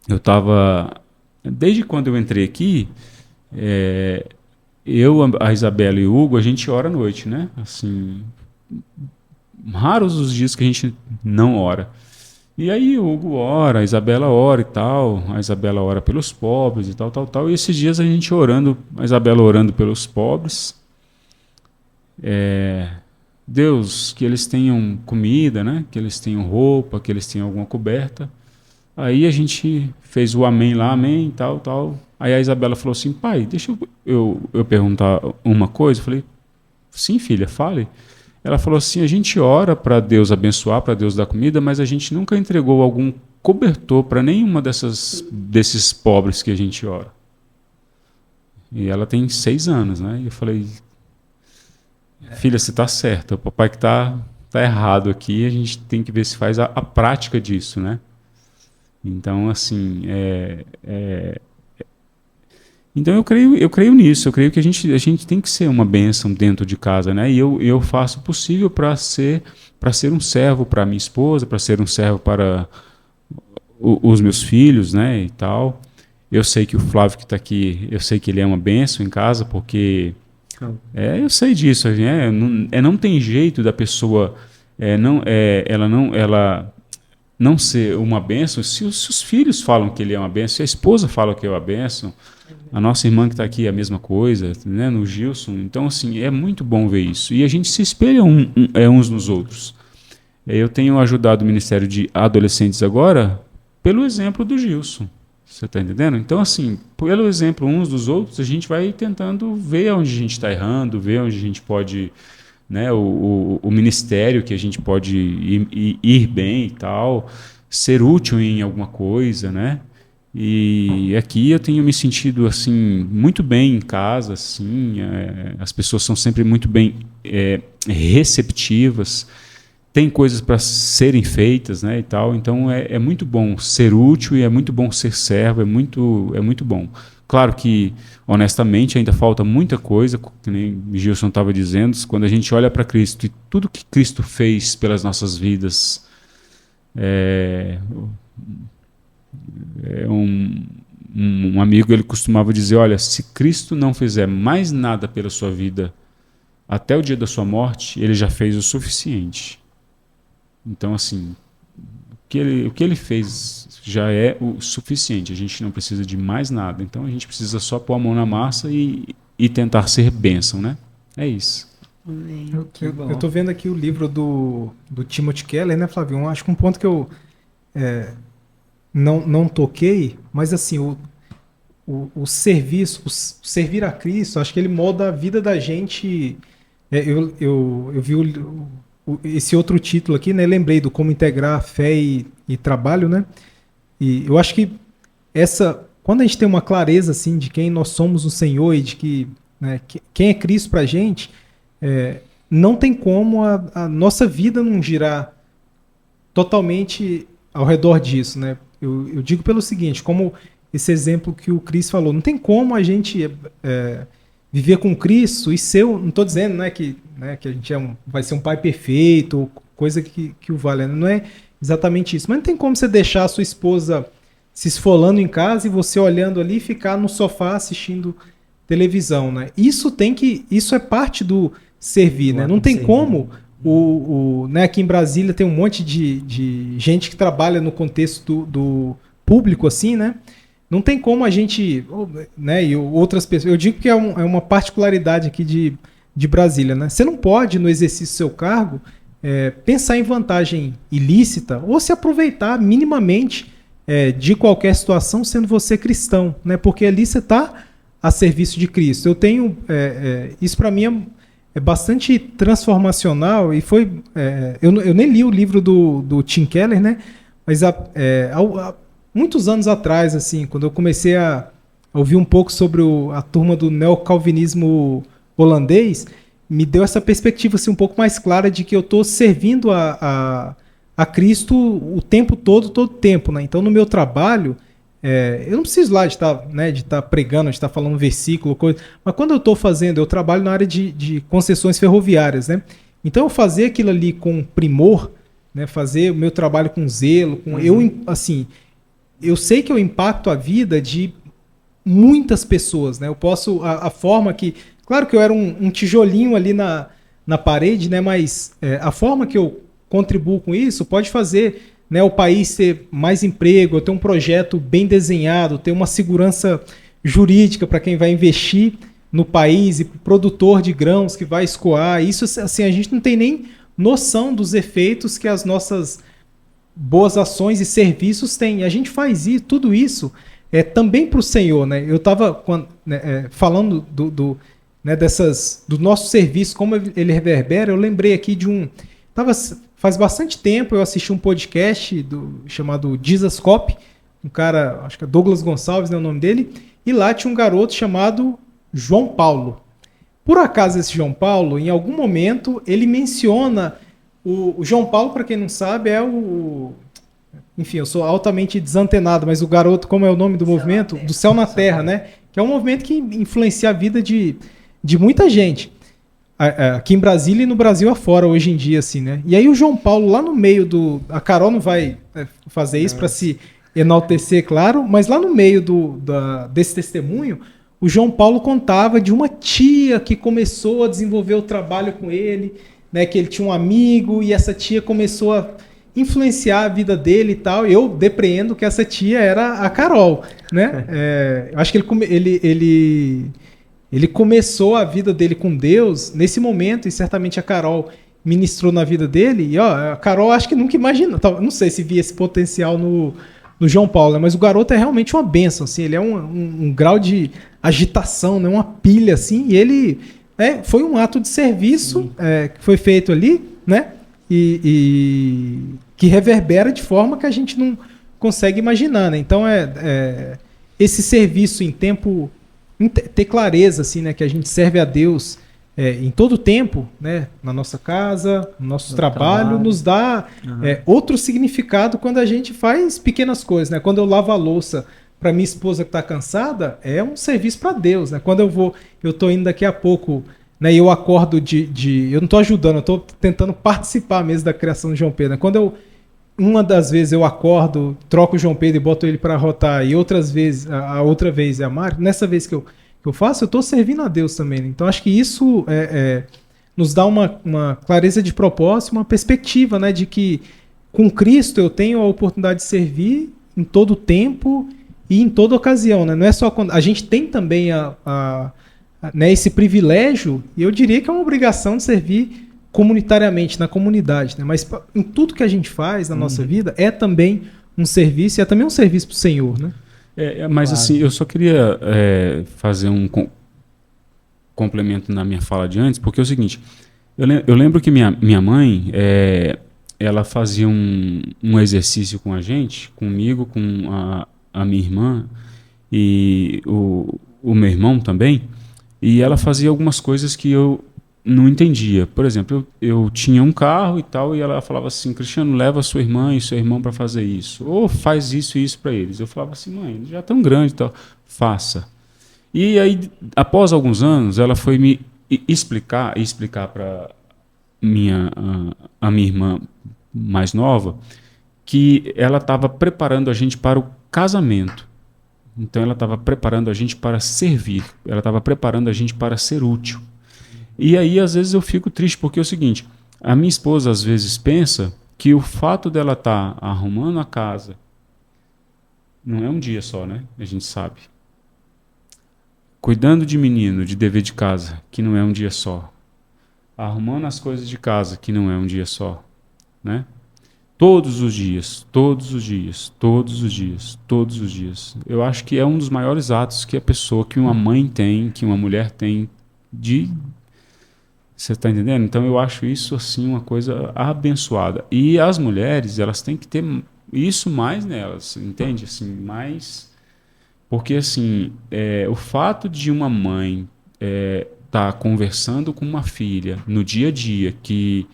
Speaker 4: eu estava, desde quando eu entrei aqui, a Isabela e o Hugo, a gente ora à noite, né? Assim, raros os dias que a gente não ora. E aí o Hugo ora, a Isabela ora e tal, a Isabela ora pelos pobres e tal. E esses dias a gente orando, a Isabela orando pelos pobres. Deus, que eles tenham comida, né? Que eles tenham roupa, que eles tenham alguma coberta. Aí a gente fez o amém lá, amém e tal. Aí a Isabela falou assim, pai, deixa eu perguntar uma coisa. Eu falei, sim, filha, fale. Ela falou assim, a gente ora para Deus abençoar, para Deus dar comida, mas a gente nunca entregou algum cobertor para nenhuma desses pobres que a gente ora. E ela tem 6 anos, né? E eu falei, filha, você está certa, o papai que está errado aqui, a gente tem que ver se faz a prática disso, né? Então, assim, então eu creio nisso, eu creio que a gente tem que ser uma bênção dentro de casa, né? E eu faço o possível para ser um servo para minha esposa, para ser um servo para os meus filhos, né? E tal. Eu sei que o Flávio que está aqui, eu sei que ele é uma bênção em casa, porque eu sei disso, não tem jeito da pessoa ela não ser uma bênção se os filhos falam que ele é uma bênção, se a esposa fala que é uma bênção. A nossa irmã que está aqui é a mesma coisa, né, no Gilson. Então, assim, é muito bom ver isso. E a gente se espelha uns nos outros. Eu tenho ajudado o Ministério de Adolescentes agora pelo exemplo do Gilson. Você está entendendo? Então, assim, pelo exemplo uns dos outros, a gente vai tentando ver onde a gente está errando, ver onde a gente pode, né, o ministério que a gente pode ir bem e tal, ser útil em alguma coisa, né? E aqui eu tenho me sentido assim muito bem em casa, assim, as pessoas são sempre muito bem receptivas, tem coisas para serem feitas, né, e tal. Então é muito bom ser útil e é muito bom ser servo, é muito bom. Claro que, honestamente, ainda falta muita coisa, que nem o Gilson estava dizendo, quando a gente olha para Cristo e tudo que Cristo fez pelas nossas vidas, um amigo ele costumava dizer, olha, se Cristo não fizer mais nada pela sua vida até o dia da sua morte, ele já fez o suficiente. Então, assim, o que ele fez já é o suficiente. A gente não precisa de mais nada. Então, a gente precisa só pôr a mão na massa e tentar ser bênção, né? É isso.
Speaker 3: Eu tô vendo aqui o livro do Timothy Keller, né, Flavio? Acho que um ponto que eu não toquei, mas assim, o serviço, o servir a Cristo, acho que ele molda a vida da gente. Eu vi esse outro título aqui, né? Lembrei do Como Integrar Fé e Trabalho, né? E eu acho que quando a gente tem uma clareza assim de quem nós somos no Senhor e de que, né, quem é Cristo pra gente, não tem como a nossa vida não girar totalmente ao redor disso, né? Eu digo pelo seguinte, como esse exemplo que o Cris falou, não tem como a gente viver com Cristo e ser, não estou dizendo, né, que a gente vai ser um pai perfeito, ou coisa que o vale, não é exatamente isso, mas não tem como você deixar a sua esposa se esfolando em casa e você olhando ali e ficar no sofá assistindo televisão, né? Isso é parte do servir, né? Não tem como né, aqui em Brasília tem um monte de gente que trabalha no contexto do público, assim, né? Não tem como a gente, né, e outras pessoas, eu digo que é uma particularidade aqui de Brasília, né? Você não pode, no exercício do seu cargo, pensar em vantagem ilícita ou se aproveitar minimamente de qualquer situação sendo você cristão, né? Porque ali você está a serviço de Cristo. Eu tenho, isso para mim é bastante transformacional e foi, eu nem li o livro do Tim Keller, né? Mas há muitos anos atrás, assim, quando eu comecei a ouvir um pouco sobre a turma do neocalvinismo holandês, me deu essa perspectiva assim, um pouco mais clara de que eu estou servindo a Cristo o tempo todo tempo, né? Então, no meu trabalho, eu não preciso lá de estar pregando, de estar falando um versículo, coisa, mas quando eu trabalho na área de concessões ferroviárias, né? Então, eu fazer aquilo ali com primor, né? Fazer o meu trabalho com zelo, eu sei que eu impacto a vida de muitas pessoas, né? Eu posso, a forma que, claro que eu era um tijolinho ali na parede, né? Mas a forma que eu contribuo com isso pode fazer, né, o país ter mais emprego, eu ter um projeto bem desenhado, ter uma segurança jurídica para quem vai investir no país e produtor de grãos que vai escoar. Isso, assim, a gente não tem nem noção dos efeitos que as nossas boas ações e serviços têm. A gente faz tudo isso também para o Senhor, né? Eu estava falando do nosso serviço, como ele reverbera. Eu lembrei aqui faz bastante tempo eu assisti um podcast chamado Jesus Cop, um cara, acho que é Douglas Gonçalves, né, o nome dele, e lá tinha um garoto chamado João Paulo. Por acaso esse João Paulo, em algum momento, ele menciona o João Paulo, para quem não sabe, enfim, eu sou altamente desantenado, mas o garoto, como é o nome do movimento? Do Céu na Terra, né? Que é um movimento que influencia a vida de muita gente. Aqui em Brasília e no Brasil afora, hoje em dia, assim, né? E aí o João Paulo, lá no meio a Carol não vai fazer isso para se enaltecer, claro, mas lá no meio desse testemunho, o João Paulo contava de uma tia que começou a desenvolver o trabalho com ele, né? Que ele tinha um amigo e essa tia começou a influenciar a vida dele e tal. Eu depreendo que essa tia era a Carol, né? Acho que ele começou a vida dele com Deus nesse momento, e certamente a Carol ministrou na vida dele. E a Carol acho que nunca imaginou, não sei se via esse potencial no João Paulo, né? Mas o garoto é realmente uma bênção, assim, ele é um grau de agitação, né? Uma pilha, assim, e ele foi um ato de serviço que foi feito ali, né? E que reverbera de forma que a gente não consegue imaginar, né? Então, esse serviço em tempo, ter clareza, assim, né, que a gente serve a Deus em todo o tempo, né, na nossa casa, no nosso trabalho, nos dá outro significado quando a gente faz pequenas coisas, né? Quando eu lavo a louça para minha esposa que está cansada, é um serviço para Deus, né? Quando eu tô indo daqui a pouco, né? E eu acordo eu não estou ajudando, eu estou tentando participar mesmo da criação de João Pedro, né? Uma das vezes eu acordo, troco o João Pedro e boto ele para rotar, e outras vezes, a outra vez é a Mari, nessa vez que eu faço, eu estou servindo a Deus também, né? Então acho que isso nos dá uma clareza de propósito, uma perspectiva, né? De que com Cristo eu tenho a oportunidade de servir em todo tempo e em toda ocasião, né? Não é só quando a gente tem também né, esse privilégio, e eu diria que é uma obrigação de servir comunitariamente, na comunidade, né? Mas em tudo que a gente faz na nossa vida é também um serviço, e é também um serviço para o Senhor, né?
Speaker 4: Mas assim, eu só queria fazer um complemento na minha fala de antes, porque é o seguinte, eu lembro que minha mãe, ela fazia um exercício com a gente, comigo, com a minha irmã e o meu irmão também, e ela fazia algumas coisas que eu não entendia. Por exemplo, eu tinha um carro e tal, e ela falava assim: Cristiano, leva sua irmã e seu irmão para fazer isso, ou faz isso e isso para eles. Eu falava assim: mãe, eles já estão grandes e tal, faça. E aí, após alguns anos, ela foi me explicar para a minha irmã mais nova, que ela estava preparando a gente para o casamento. Então ela estava preparando a gente para servir, ela estava preparando a gente para ser útil. E aí às vezes eu fico triste, porque é o seguinte, a minha esposa às vezes pensa que o fato dela estar arrumando a casa não é um dia só, né? A gente sabe. Cuidando de menino, de dever de casa, que não é um dia só. Arrumando as coisas de casa, que não é um dia só, né? Todos os dias, todos os dias, todos os dias, todos os dias. Eu acho que é um dos maiores atos que que uma mãe tem, que uma mulher tem Você está entendendo? Então eu acho isso assim uma coisa abençoada. E as mulheres, elas têm que ter isso mais nelas, entende? Assim, mais... Porque assim, o fato de uma mãe estar conversando com uma filha no dia a dia, que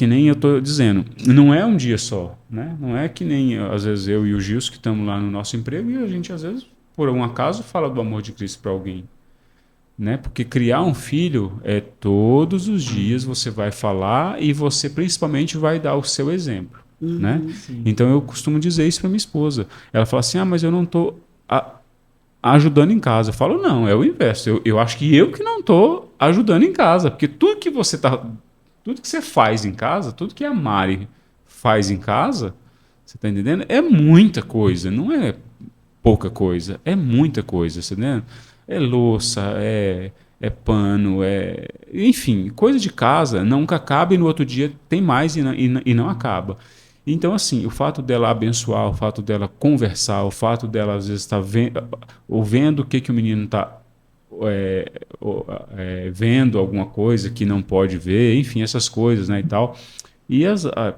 Speaker 4: nem eu estou dizendo, não é um dia só, né? Não é que nem, às vezes, eu e o Gilson, que estamos lá no nosso emprego, e a gente, às vezes, por um acaso, fala do amor de Cristo para alguém, né? Porque criar um filho todos os dias você vai falar e você, principalmente, vai dar o seu exemplo, né? Então, eu costumo dizer isso para minha esposa. Ela fala assim, mas eu não estou ajudando em casa. Eu falo, não, é o inverso. Eu acho que eu que não estou ajudando em casa, porque tudo que você faz em casa, tudo que a Mari faz em casa, você está entendendo? É muita coisa, não é pouca coisa, é muita coisa, você está entendendo? É louça, é pano, enfim, coisa de casa nunca acaba e no outro dia tem mais e não acaba. Então, assim, o fato dela abençoar, o fato dela conversar, o fato dela, às vezes, estar vendo o que o menino está vendo alguma coisa que não pode ver, enfim, essas coisas, né, e tal. E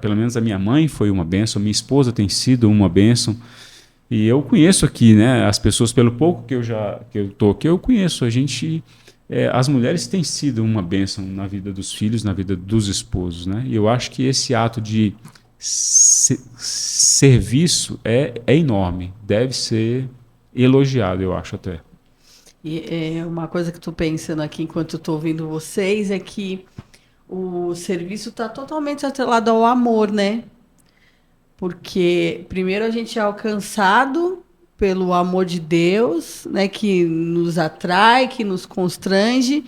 Speaker 4: pelo menos a minha mãe foi uma bênção, minha esposa tem sido uma bênção, e eu conheço aqui, né, as pessoas, pelo pouco que eu tô aqui, eu conheço, as mulheres têm sido uma bênção na vida dos filhos, na vida dos esposos, né, e eu acho que esse ato de serviço é enorme, deve ser elogiado, eu acho até.
Speaker 2: E uma coisa que estou pensando aqui enquanto estou ouvindo vocês é que o serviço está totalmente atrelado ao amor, né? Porque primeiro a gente é alcançado pelo amor de Deus, né? Que nos atrai, que nos constrange,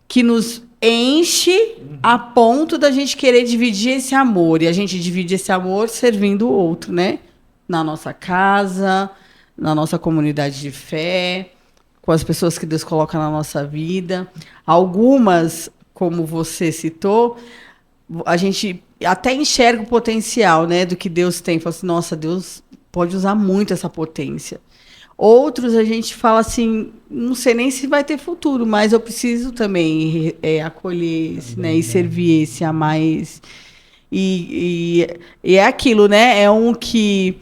Speaker 2: que nos enche a ponto da gente querer dividir esse amor. E a gente divide esse amor servindo o outro, né? Na nossa casa, na nossa comunidade de fé, com as pessoas que Deus coloca na nossa vida. Algumas, como você citou, a gente até enxerga o potencial, né, do que Deus tem. Fala assim, nossa, Deus pode usar muito essa potência. Outros a gente fala assim, não sei nem se vai ter futuro, mas eu preciso também acolher esse, né, e servir esse, amar esse. E é aquilo, né? É um que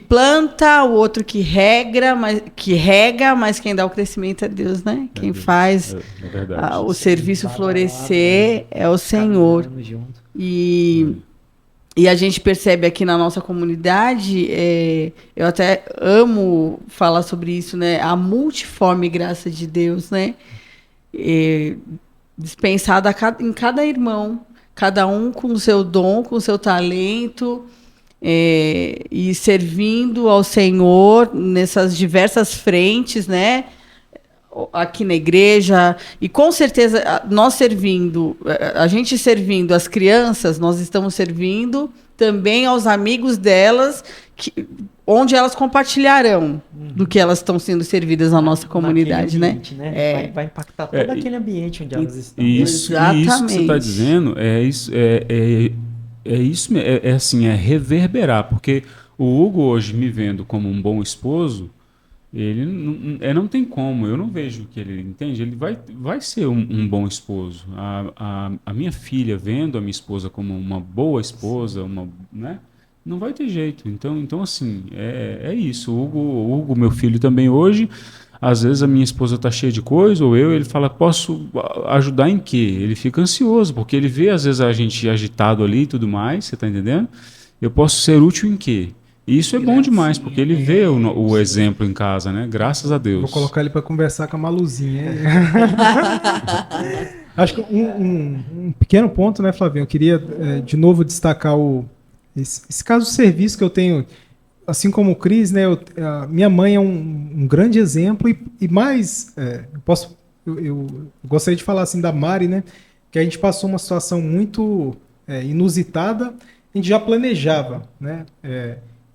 Speaker 2: planta, o outro que rega, mas quem dá o crescimento é Deus, né? Quem faz o serviço florescer é o Senhor. E E a gente percebe aqui na nossa comunidade, eu até amo falar sobre isso, né? A multiforme graça de Deus, né? Dispensada em cada irmão, cada um com o seu dom, com o seu talento, e servindo ao Senhor nessas diversas frentes, né? Aqui na igreja, e com certeza nós servindo, a gente servindo as crianças, nós estamos servindo também aos amigos delas, onde elas compartilharão do que elas estão sendo servidas na nossa comunidade,
Speaker 1: ambiente,
Speaker 2: né?
Speaker 1: Vai impactar todo aquele ambiente onde elas estão.
Speaker 4: Isso que você está dizendo é reverberar, porque o Hugo hoje me vendo como um bom esposo, ele não tem como, eu não vejo que ele entende, ele vai ser um bom esposo. A minha filha vendo a minha esposa como uma boa esposa, né? Não vai ter jeito. Então assim, é isso. O Hugo, meu filho também hoje, às vezes a minha esposa está cheia de coisa, ou ele fala, posso ajudar em quê? Ele fica ansioso, porque ele vê às vezes a gente agitado ali e tudo mais, você está entendendo? Eu posso ser útil em quê? E isso é bom demais, porque ele vê o exemplo em casa, né? Graças a Deus.
Speaker 3: Vou colocar ele para conversar com a Maluzinha. Acho que um pequeno ponto, né, Flavinho? Eu queria, de novo, destacar esse caso de serviço que eu tenho, assim como o Cris, né? Minha mãe é um grande exemplo e mais, eu gostaria de falar assim da Mari, né? Que a gente passou uma situação muito inusitada, a gente já planejava, né?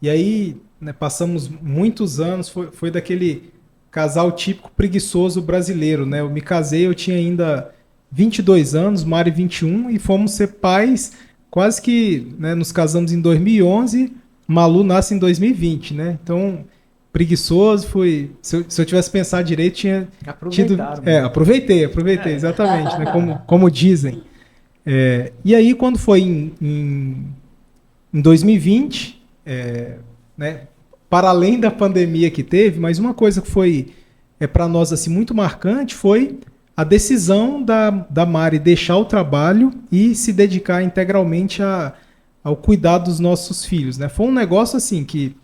Speaker 3: E aí, né, passamos muitos anos, foi daquele casal típico preguiçoso brasileiro, né? Eu me casei, eu tinha ainda 22 anos, Mari 21, e fomos ser pais quase que, né, nos casamos em 2011, Malu nasce em 2020, né? Então, preguiçoso, se eu tivesse pensado direito, tinha tido... aproveitei, exatamente, né? Como dizem. E aí, quando foi em 2020... né, para além da pandemia que teve, mas uma coisa que foi para nós assim, muito marcante foi a decisão da Mari deixar o trabalho e se dedicar integralmente ao cuidado dos nossos filhos, né? Foi um negócio assim que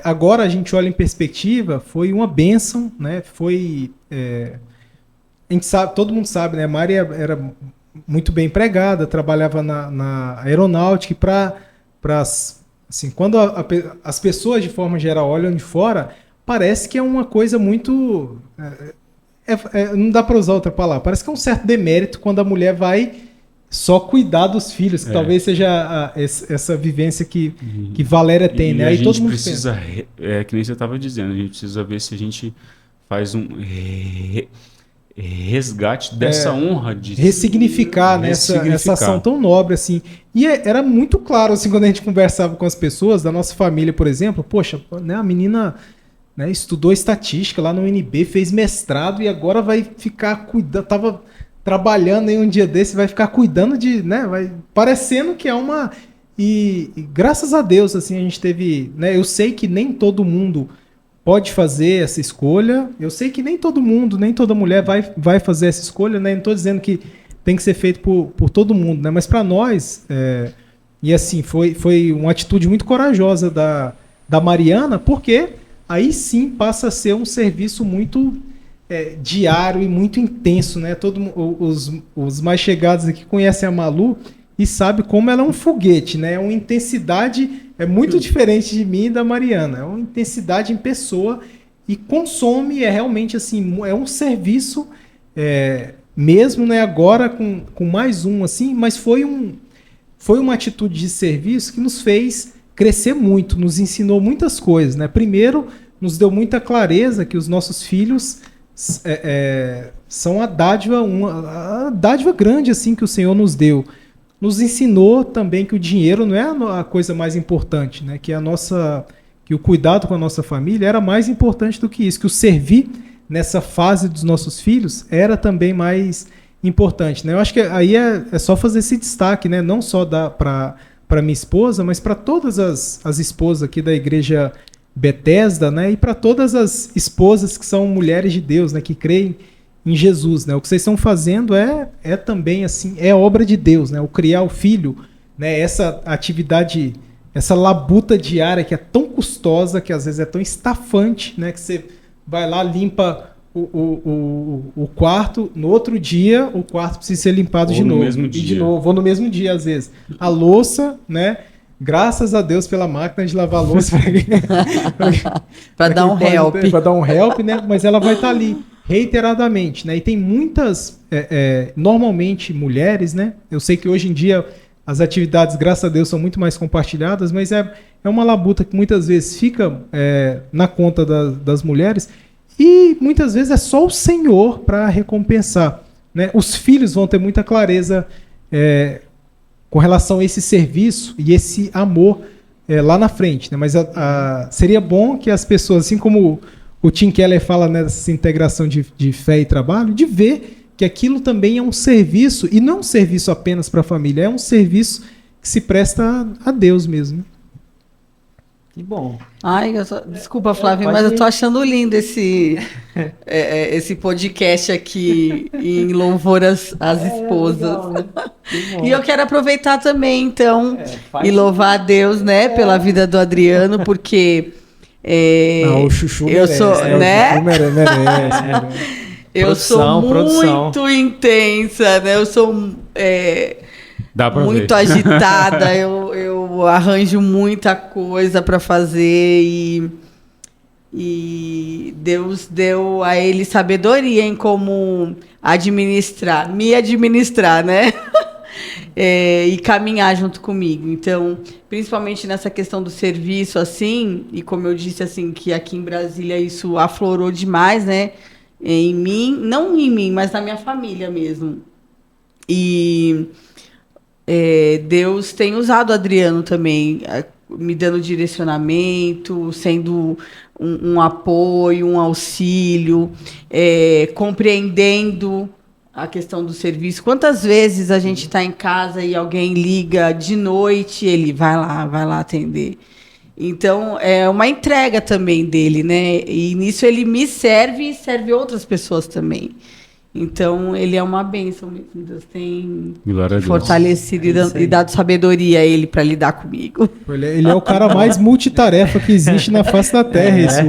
Speaker 3: agora a gente olha em perspectiva, foi uma bênção, né? A gente sabe, todo mundo sabe, né? A Mari era muito bem empregada, trabalhava na aeronáutica, e para assim, quando as pessoas, de forma geral, olham de fora, parece que é uma coisa muito... não dá para usar outra palavra. Parece que é um certo demérito quando a mulher vai só cuidar dos filhos, que talvez seja essa vivência que Valéria tem. Né?
Speaker 4: Aí
Speaker 3: a
Speaker 4: gente
Speaker 3: todo mundo
Speaker 4: precisa, que nem você estava dizendo, a gente precisa ver se a gente faz um resgate dessa honra de
Speaker 3: ressignificar, né, essa ação tão nobre assim. E era muito claro assim quando a gente conversava com as pessoas da nossa família, por exemplo, poxa, né, a menina, né, estudou estatística lá no UNB, fez mestrado e agora vai ficar cuidando, tava trabalhando em um dia desse, vai ficar cuidando de, né, vai parecendo que é uma e graças a Deus assim a gente teve, né, eu sei que nem todo mundo pode fazer essa escolha. Eu sei que nem todo mundo, nem toda mulher vai fazer essa escolha, né? Não estou dizendo que tem que ser feito por todo mundo, né? Mas para nós, e assim, foi uma atitude muito corajosa da Mariana, porque aí sim passa a ser um serviço muito diário e muito intenso, né? Os mais chegados aqui conhecem a Malu e sabem como ela é um foguete, né? É uma intensidade... É muito diferente de mim e da Mariana. É uma intensidade em pessoa e consome, realmente assim, é um serviço mesmo, né? Agora com mais um, assim, mas foi uma atitude de serviço que nos fez crescer muito, nos ensinou muitas coisas, né? Primeiro, nos deu muita clareza que os nossos filhos são uma dádiva grande assim que o Senhor nos deu. Nos ensinou também que o dinheiro não é a coisa mais importante, né? Que o cuidado com a nossa família era mais importante do que isso, que o servir nessa fase dos nossos filhos era também mais importante, né? Eu acho que aí é só fazer esse destaque, né? Não só para minha esposa, mas para todas as esposas aqui da Igreja Bethesda, né? E para todas as esposas que são mulheres de Deus, né? Que creem em Jesus, né? O que vocês estão fazendo é também assim, é obra de Deus, né? O criar o filho né? Essa atividade, essa labuta diária que é tão custosa, que às vezes é tão estafante, né? Que você vai lá, limpa o quarto, no outro dia o quarto precisa ser limpado de novo.
Speaker 4: Mesmo
Speaker 3: e
Speaker 4: dia.
Speaker 3: de novo, ou no mesmo dia, às vezes. A louça, né? Graças a Deus pela máquina de lavar louça.
Speaker 2: Para dar um help.
Speaker 3: Para dar um help, né? Mas ela vai estar ali reiteradamente, né? E tem muitas, normalmente mulheres, né? Eu sei que hoje em dia as atividades, graças a Deus, são muito mais compartilhadas, mas é uma labuta que muitas vezes fica na conta das mulheres e muitas vezes é só o Senhor para recompensar, né? Os filhos vão ter muita clareza com relação a esse serviço e esse amor lá na frente, né? Mas seria bom que as pessoas, assim como o Tim Keller fala nessa integração de fé e trabalho, de ver que aquilo também é um serviço, e não é um serviço apenas para a família, é um serviço que se presta a Deus mesmo.
Speaker 1: Que bom.
Speaker 2: Ai, desculpa, Flávio, mas eu tô achando lindo esse podcast aqui em louvor às esposas.
Speaker 1: Legal, né?
Speaker 2: E eu quero aproveitar também, então, e louvar a Deus, né, pela vida do Adriano, porque
Speaker 3: o Chuchu
Speaker 2: eu
Speaker 3: merece,
Speaker 2: sou, né?
Speaker 3: O Chuchu merece.
Speaker 2: Eu sou muito intensa, né? Eu sou
Speaker 4: Dá pra
Speaker 2: muito
Speaker 4: ver.
Speaker 2: agitada, eu arranjo muita coisa para fazer e Deus deu a ele sabedoria em como me administrar, né? E caminhar junto comigo. Então, principalmente nessa questão do serviço, assim, e como eu disse, assim, que aqui em Brasília isso aflorou demais, né? Em mim, não em mim, mas na minha família mesmo. E Deus tem usado o Adriano também, me dando direcionamento, sendo um apoio, um auxílio, compreendendo a questão do serviço. Quantas vezes a gente está em casa e alguém liga de noite, ele vai lá atender. Então, é uma entrega também dele, né? E nisso ele me serve e serve outras pessoas também. Então, ele é uma bênção mesmo. Deus tem fortalecido e dado sabedoria a ele para lidar comigo.
Speaker 3: Ele é o cara mais multitarefa que existe na face da Terra,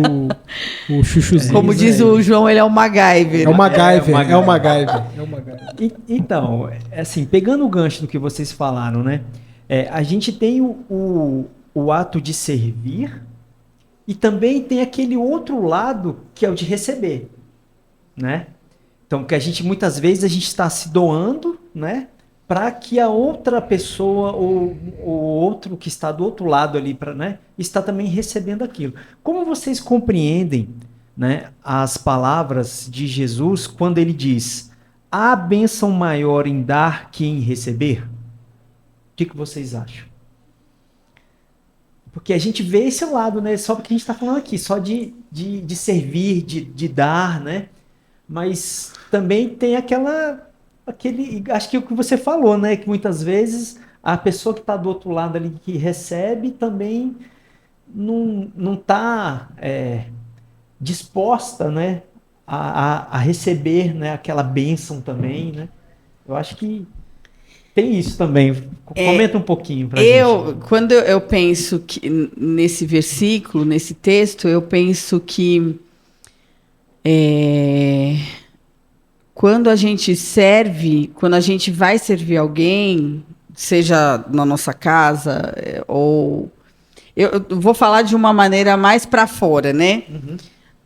Speaker 3: o Chuchuzinho.
Speaker 2: Como diz o João, ele é o MacGyver.
Speaker 3: É o MacGyver.
Speaker 1: Então, assim, pegando o gancho do que vocês falaram, né? A gente tem o ato de servir e também tem aquele outro lado que é o de receber, né? Então, que muitas vezes a gente está se doando, né, para que a outra pessoa ou outro que está do outro lado ali, né, está também recebendo aquilo. Como vocês compreendem, né, as palavras de Jesus quando ele diz: há bênção maior em dar que em receber? O que vocês acham? Porque a gente vê esse lado, né? Só porque a gente está falando aqui, só de servir, de dar, né? Mas também tem acho que o que você falou, né? Que muitas vezes a pessoa que está do outro lado ali, que recebe, também não está disposta, né? A receber, né? Aquela bênção também, né? Eu acho que tem isso também. Comenta um pouquinho pra gente.
Speaker 2: Quando eu penso que nesse versículo, nesse texto, eu penso que quando a gente quando a gente vai servir alguém, seja na nossa casa, ou... Eu vou falar de uma maneira mais para fora, né? Uhum.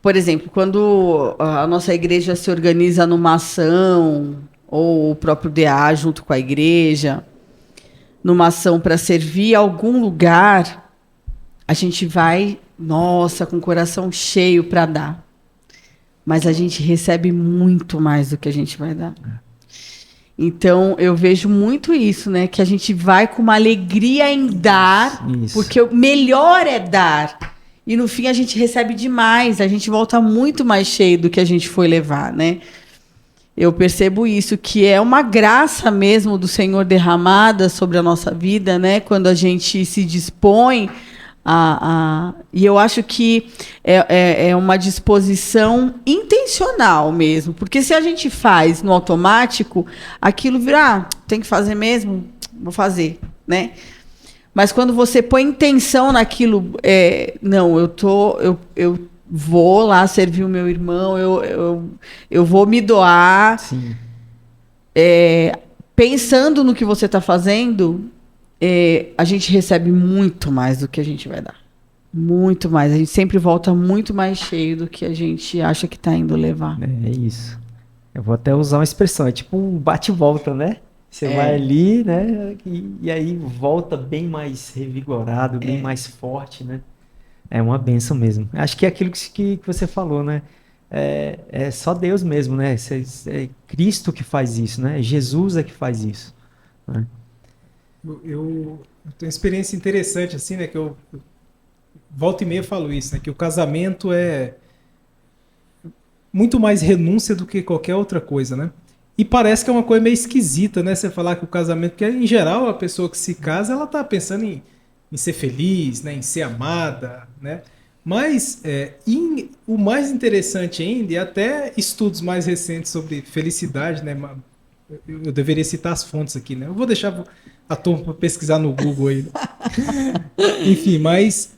Speaker 2: Por exemplo, quando a nossa igreja se organiza numa ação, ou o próprio DA junto com a igreja, numa ação para servir algum lugar, a gente vai, com o coração cheio para dar. Mas a gente recebe muito mais do que a gente vai dar. Então, eu vejo muito isso, né? Que a gente vai com uma alegria em dar, porque o melhor é dar. E no fim a gente recebe demais, a gente volta muito mais cheio do que a gente foi levar, né? Eu percebo isso, que é uma graça mesmo do Senhor derramada sobre a nossa vida, né? Quando a gente se dispõe e eu acho que é uma disposição intencional mesmo, porque se a gente faz no automático, aquilo vira, tem que fazer mesmo, vou fazer, né? Mas quando você põe intenção naquilo, não, eu vou lá servir o meu irmão, eu vou me doar.
Speaker 1: Sim.
Speaker 2: Pensando no que você está fazendo, a gente recebe muito mais do que a gente vai dar. Muito mais. A gente sempre volta muito mais cheio do que a gente acha que está indo levar.
Speaker 1: É isso. Eu vou até usar uma expressão, é tipo um bate-volta, né? Você vai ali, né? E aí volta bem mais revigorado, bem mais forte, né? É uma bênção mesmo. Acho que é aquilo que você falou, né? É só Deus mesmo, né? É Cristo que faz isso, né? Jesus é que faz isso. Né?
Speaker 3: Eu tenho uma experiência interessante, assim, né? Que eu volta e meia falo isso, né? Que o casamento é muito mais renúncia do que qualquer outra coisa, né? E parece que é uma coisa meio esquisita, né? Você falar que o casamento... Porque, em geral, a pessoa que se casa, ela tá pensando em ser feliz, né? Em ser amada, né? Mas o mais interessante ainda, e até estudos mais recentes sobre felicidade, né? Eu deveria citar as fontes aqui, né? Eu vou deixar a turma para pesquisar no Google aí. Enfim, mas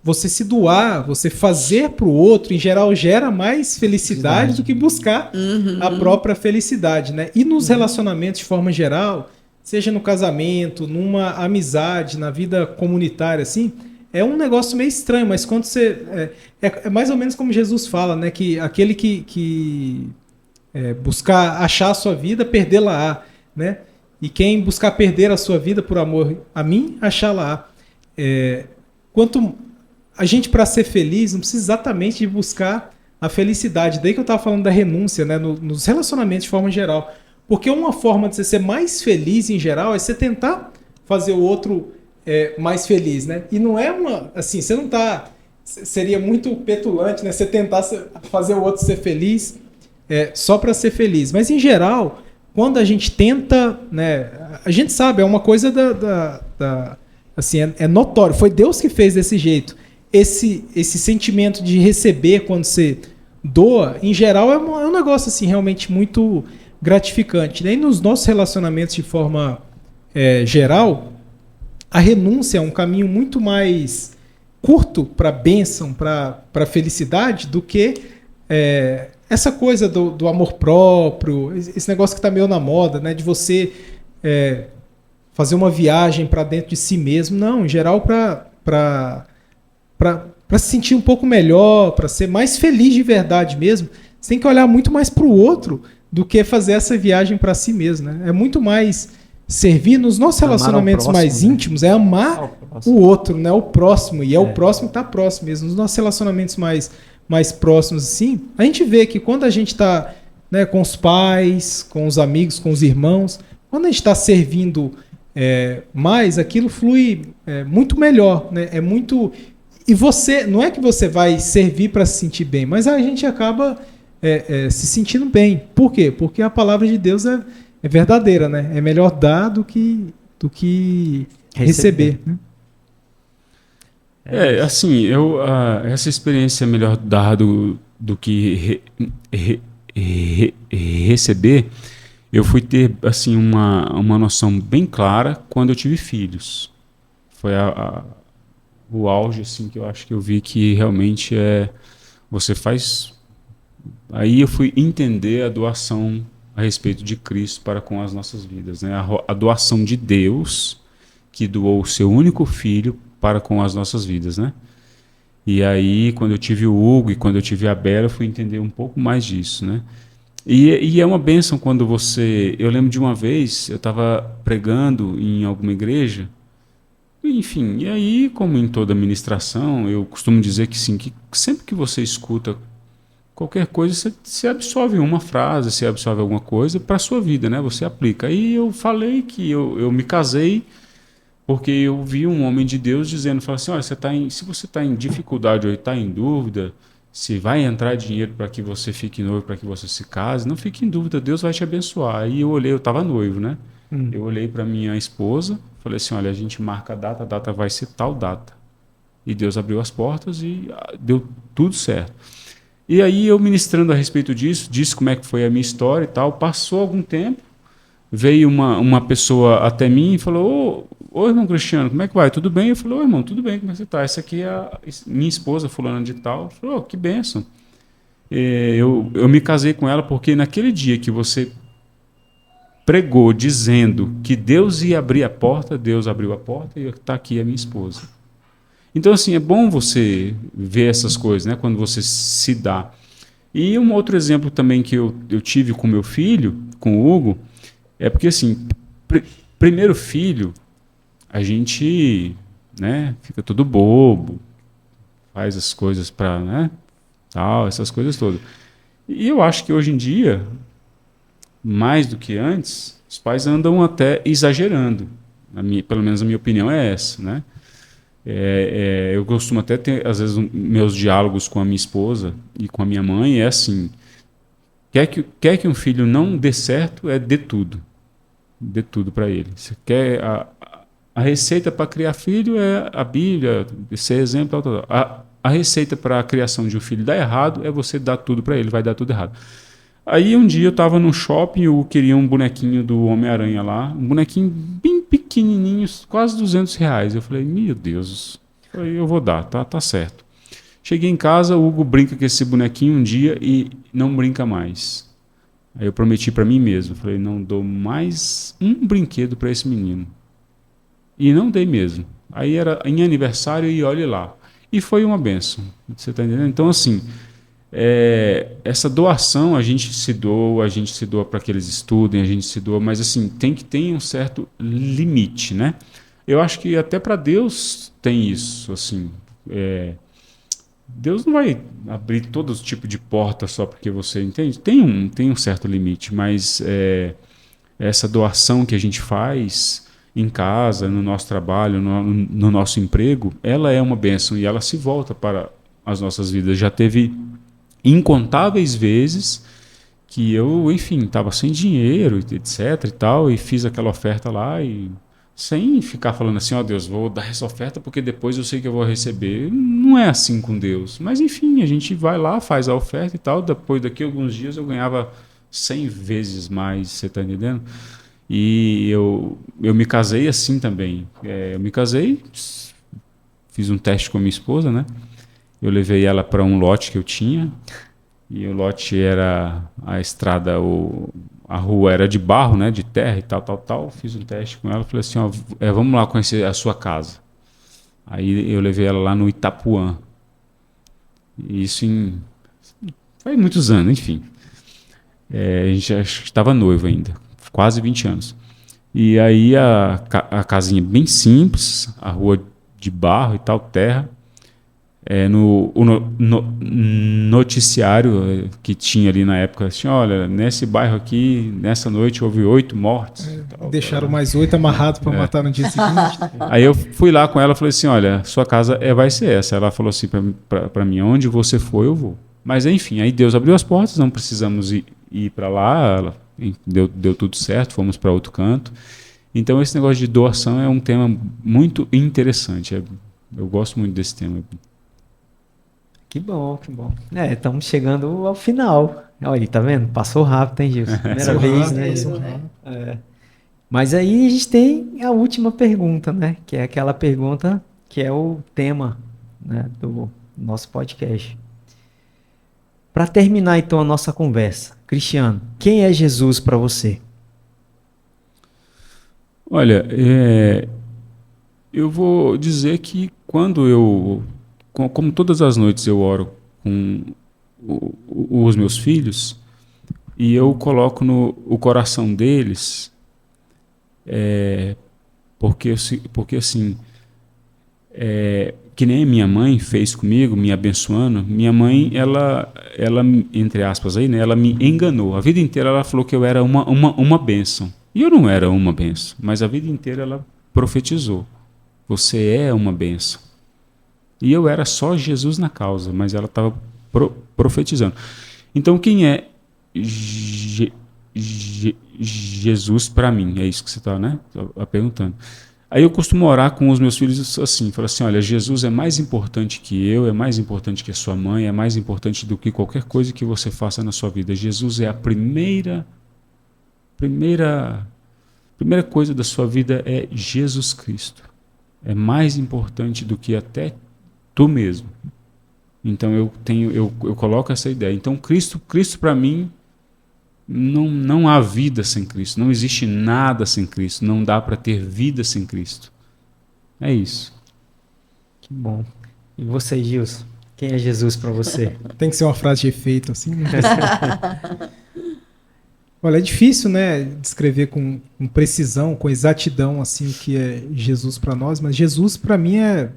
Speaker 3: você se doar, você fazer para o outro, em geral, gera mais felicidade do que buscar a própria felicidade, né? E nos relacionamentos, de forma geral, seja no casamento, numa amizade, na vida comunitária, assim, é um negócio meio estranho, mas quando você... É mais ou menos como Jesus fala, né? Que aquele que buscar achar a sua vida, perdê-la-á, né? E quem buscar perder a sua vida por amor a mim, achá-la-á. Quanto a gente, para ser feliz, não precisa exatamente de buscar a felicidade. Daí que eu estava falando da renúncia, né? Nos relacionamentos de forma geral. Porque uma forma de você ser mais feliz em geral é você tentar fazer o outro mais feliz, né? E não é uma... Assim, você não tá... Seria muito petulante, né? Você tentar fazer o outro ser feliz só para ser feliz. Mas, em geral, quando a gente tenta... Né, a gente sabe, é uma coisa assim, é notório. Foi Deus que fez desse jeito. Esse sentimento de receber quando você doa, em geral, é um negócio assim, realmente muito gratificante. E nos nossos relacionamentos de forma geral, a renúncia é um caminho muito mais curto para a bênção, para a felicidade, do que essa coisa do amor próprio, esse negócio que está meio na moda, né, de você fazer uma viagem para dentro de si mesmo. Não, em geral, para se sentir um pouco melhor, para ser mais feliz de verdade mesmo, você tem que olhar muito mais para o outro do que fazer essa viagem para si mesmo. Né? É muito mais servir nos nossos relacionamentos próximo, mais íntimos, amar o outro, né? O próximo, e o próximo que está próximo mesmo. Nos nossos relacionamentos mais próximos, assim, a gente vê que quando a gente está, né, com os pais, com os amigos, com os irmãos, quando a gente está servindo mais, aquilo flui muito melhor, né? É muito... E você, não é que você vai servir para se sentir bem, mas a gente acaba se sentindo bem. Por quê? Porque a palavra de Deus é verdadeira, né? É melhor dar do que receber. Né?
Speaker 4: Assim, essa experiência é melhor dar do que receber. Eu fui ter assim uma noção bem clara quando eu tive filhos. Foi o auge, assim, que eu acho que eu vi que realmente você faz... Aí eu fui entender a doação a respeito de Cristo para com as nossas vidas, né? A doação de Deus, que doou o seu único filho para com as nossas vidas, né? E aí, quando eu tive o Hugo e quando eu tive a Bela, eu fui entender um pouco mais disso, né? E é uma bênção quando você... Eu lembro de uma vez, eu estava pregando em alguma igreja, enfim, e aí, como em toda ministração, eu costumo dizer que sim, que sempre que você escuta qualquer coisa, você absorve uma frase, você absorve alguma coisa para a sua vida, né? Você aplica. Aí eu falei que eu me casei porque eu vi um homem de Deus dizendo, falou assim, olha, se você está em dificuldade ou está em dúvida, se vai entrar dinheiro para que você fique noivo, para que você se case, não fique em dúvida, Deus vai te abençoar. Aí eu olhei, eu estava noivo, né? Eu olhei para minha esposa, falei assim, olha, a gente marca a data vai ser tal data. E Deus abriu as portas e deu tudo certo. E aí eu ministrando a respeito disso, disse como é que foi a minha história e tal, passou algum tempo, veio uma pessoa até mim e falou, ô irmão Cristiano, como é que vai? Tudo bem? Eu falei, ô irmão, tudo bem, como é que você tá? Essa aqui é minha esposa, fulana de tal. Eu falei, ô, que bênção. Eu me casei com ela porque naquele dia que você pregou dizendo que Deus ia abrir a porta, Deus abriu a porta e está aqui a minha esposa. Então, assim, é bom você ver essas coisas, né? Quando você se dá. E um outro exemplo também que eu tive com meu filho, com o Hugo, é porque, assim, primeiro filho, a gente, né, fica todo bobo, faz as coisas para, né, tal, essas coisas todas. E eu acho que hoje em dia, mais do que antes, os pais andam até exagerando. Pelo menos a minha opinião é essa, né? Eu costumo até ter, às vezes, meus diálogos com a minha esposa e com a minha mãe é assim: quer que um filho não dê certo, dê tudo. Dê tudo para ele. Você quer a receita para criar filho é a Bíblia, ser exemplo, tal, tal. A receita para a criação de um filho dar errado é você dar tudo para ele, vai dar tudo errado. Aí um dia eu estava no shopping, eu queria um bonequinho do Homem-Aranha lá, um bonequinho bem pequenininho, quase R$200. Eu falei, meu Deus, eu vou dar, tá certo. Cheguei em casa, o Hugo brinca com esse bonequinho um dia e não brinca mais. Aí eu prometi para mim mesmo, falei, não dou mais um brinquedo para esse menino. E não dei mesmo. Aí era em aniversário e olhe lá. E foi uma bênção, você está entendendo? Então, assim, essa doação a gente se doa para que eles estudem, a gente se doa, mas assim, tem que ter um certo limite, né? Eu acho que até para Deus tem isso, assim, Deus não vai abrir todo tipo de porta só porque você entende. Tem um certo limite, mas essa doação que a gente faz em casa, no nosso trabalho, no nosso emprego, ela é uma bênção e ela se volta para as nossas vidas. Já teve incontáveis vezes que eu, enfim, estava sem dinheiro, etc e tal, e fiz aquela oferta lá e sem ficar falando assim, ó Deus, vou dar essa oferta porque depois eu sei que eu vou receber. Não é assim com Deus. Mas enfim, a gente vai lá, faz a oferta e tal, depois daqui a alguns dias eu ganhava 100 vezes mais, você está entendendo? E eu me casei assim também. Eu me casei, fiz um teste com a minha esposa, né? Eu levei ela para um lote que eu tinha, e o lote era a estrada, a rua era de barro, né, de terra e tal. Fiz um teste com ela, falei assim, ó, vamos lá conhecer a sua casa. Aí eu levei ela lá no Itapuã. Isso faz muitos anos, enfim. A gente estava noivo ainda, quase 20 anos. E aí a casinha bem simples, a rua de barro e tal, terra. No noticiário que tinha ali na época, assim, olha, nesse bairro aqui, nessa noite houve 8 mortes.
Speaker 3: Deixaram mais 8 amarrados para matar no dia seguinte.
Speaker 4: Aí eu fui lá com ela e falei assim, olha, sua casa vai ser essa. Ela falou assim para mim, onde você for, eu vou. Mas enfim, aí Deus abriu as portas, não precisamos ir para lá, deu tudo certo, fomos para outro canto. Então esse negócio de doação é um tema muito interessante. Eu gosto muito desse tema.
Speaker 1: Que bom, que bom. Estamos chegando ao final. Olha, tá vendo? Passou rápido, hein, Gilson? Primeira vez, né? Mas aí a gente tem a última pergunta, né? Que é aquela pergunta que é o tema, né, do nosso podcast. Para terminar, então, a nossa conversa, Cristiano, quem é Jesus para você?
Speaker 4: Olha, eu vou dizer que quando como todas as noites eu oro com os meus filhos e eu coloco o coração deles, porque assim, que nem minha mãe fez comigo, me abençoando. Minha mãe, ela entre aspas aí, né, ela me enganou. A vida inteira ela falou que eu era uma bênção. E eu não era uma bênção, mas a vida inteira ela profetizou. Você é uma bênção. E eu era só Jesus na causa, mas ela estava profetizando. Então, quem é Jesus para mim? É isso que você está, né, perguntando. Aí eu costumo orar com os meus filhos assim, falo assim, olha, Jesus é mais importante que eu, é mais importante que a sua mãe, é mais importante do que qualquer coisa que você faça na sua vida. Jesus é a primeira primeira coisa da sua vida é Jesus Cristo. É mais importante do que até tu mesmo. Então eu coloco essa ideia. Então Cristo para mim, não há vida sem Cristo. Não existe nada sem Cristo. Não dá para ter vida sem Cristo. É isso.
Speaker 1: Que bom. E você, Gilson? Quem é Jesus para você?
Speaker 3: Tem que ser uma frase de efeito, assim. Né? Olha, é difícil, né, descrever com precisão, com exatidão, assim, o que é Jesus para nós, mas Jesus, para mim, é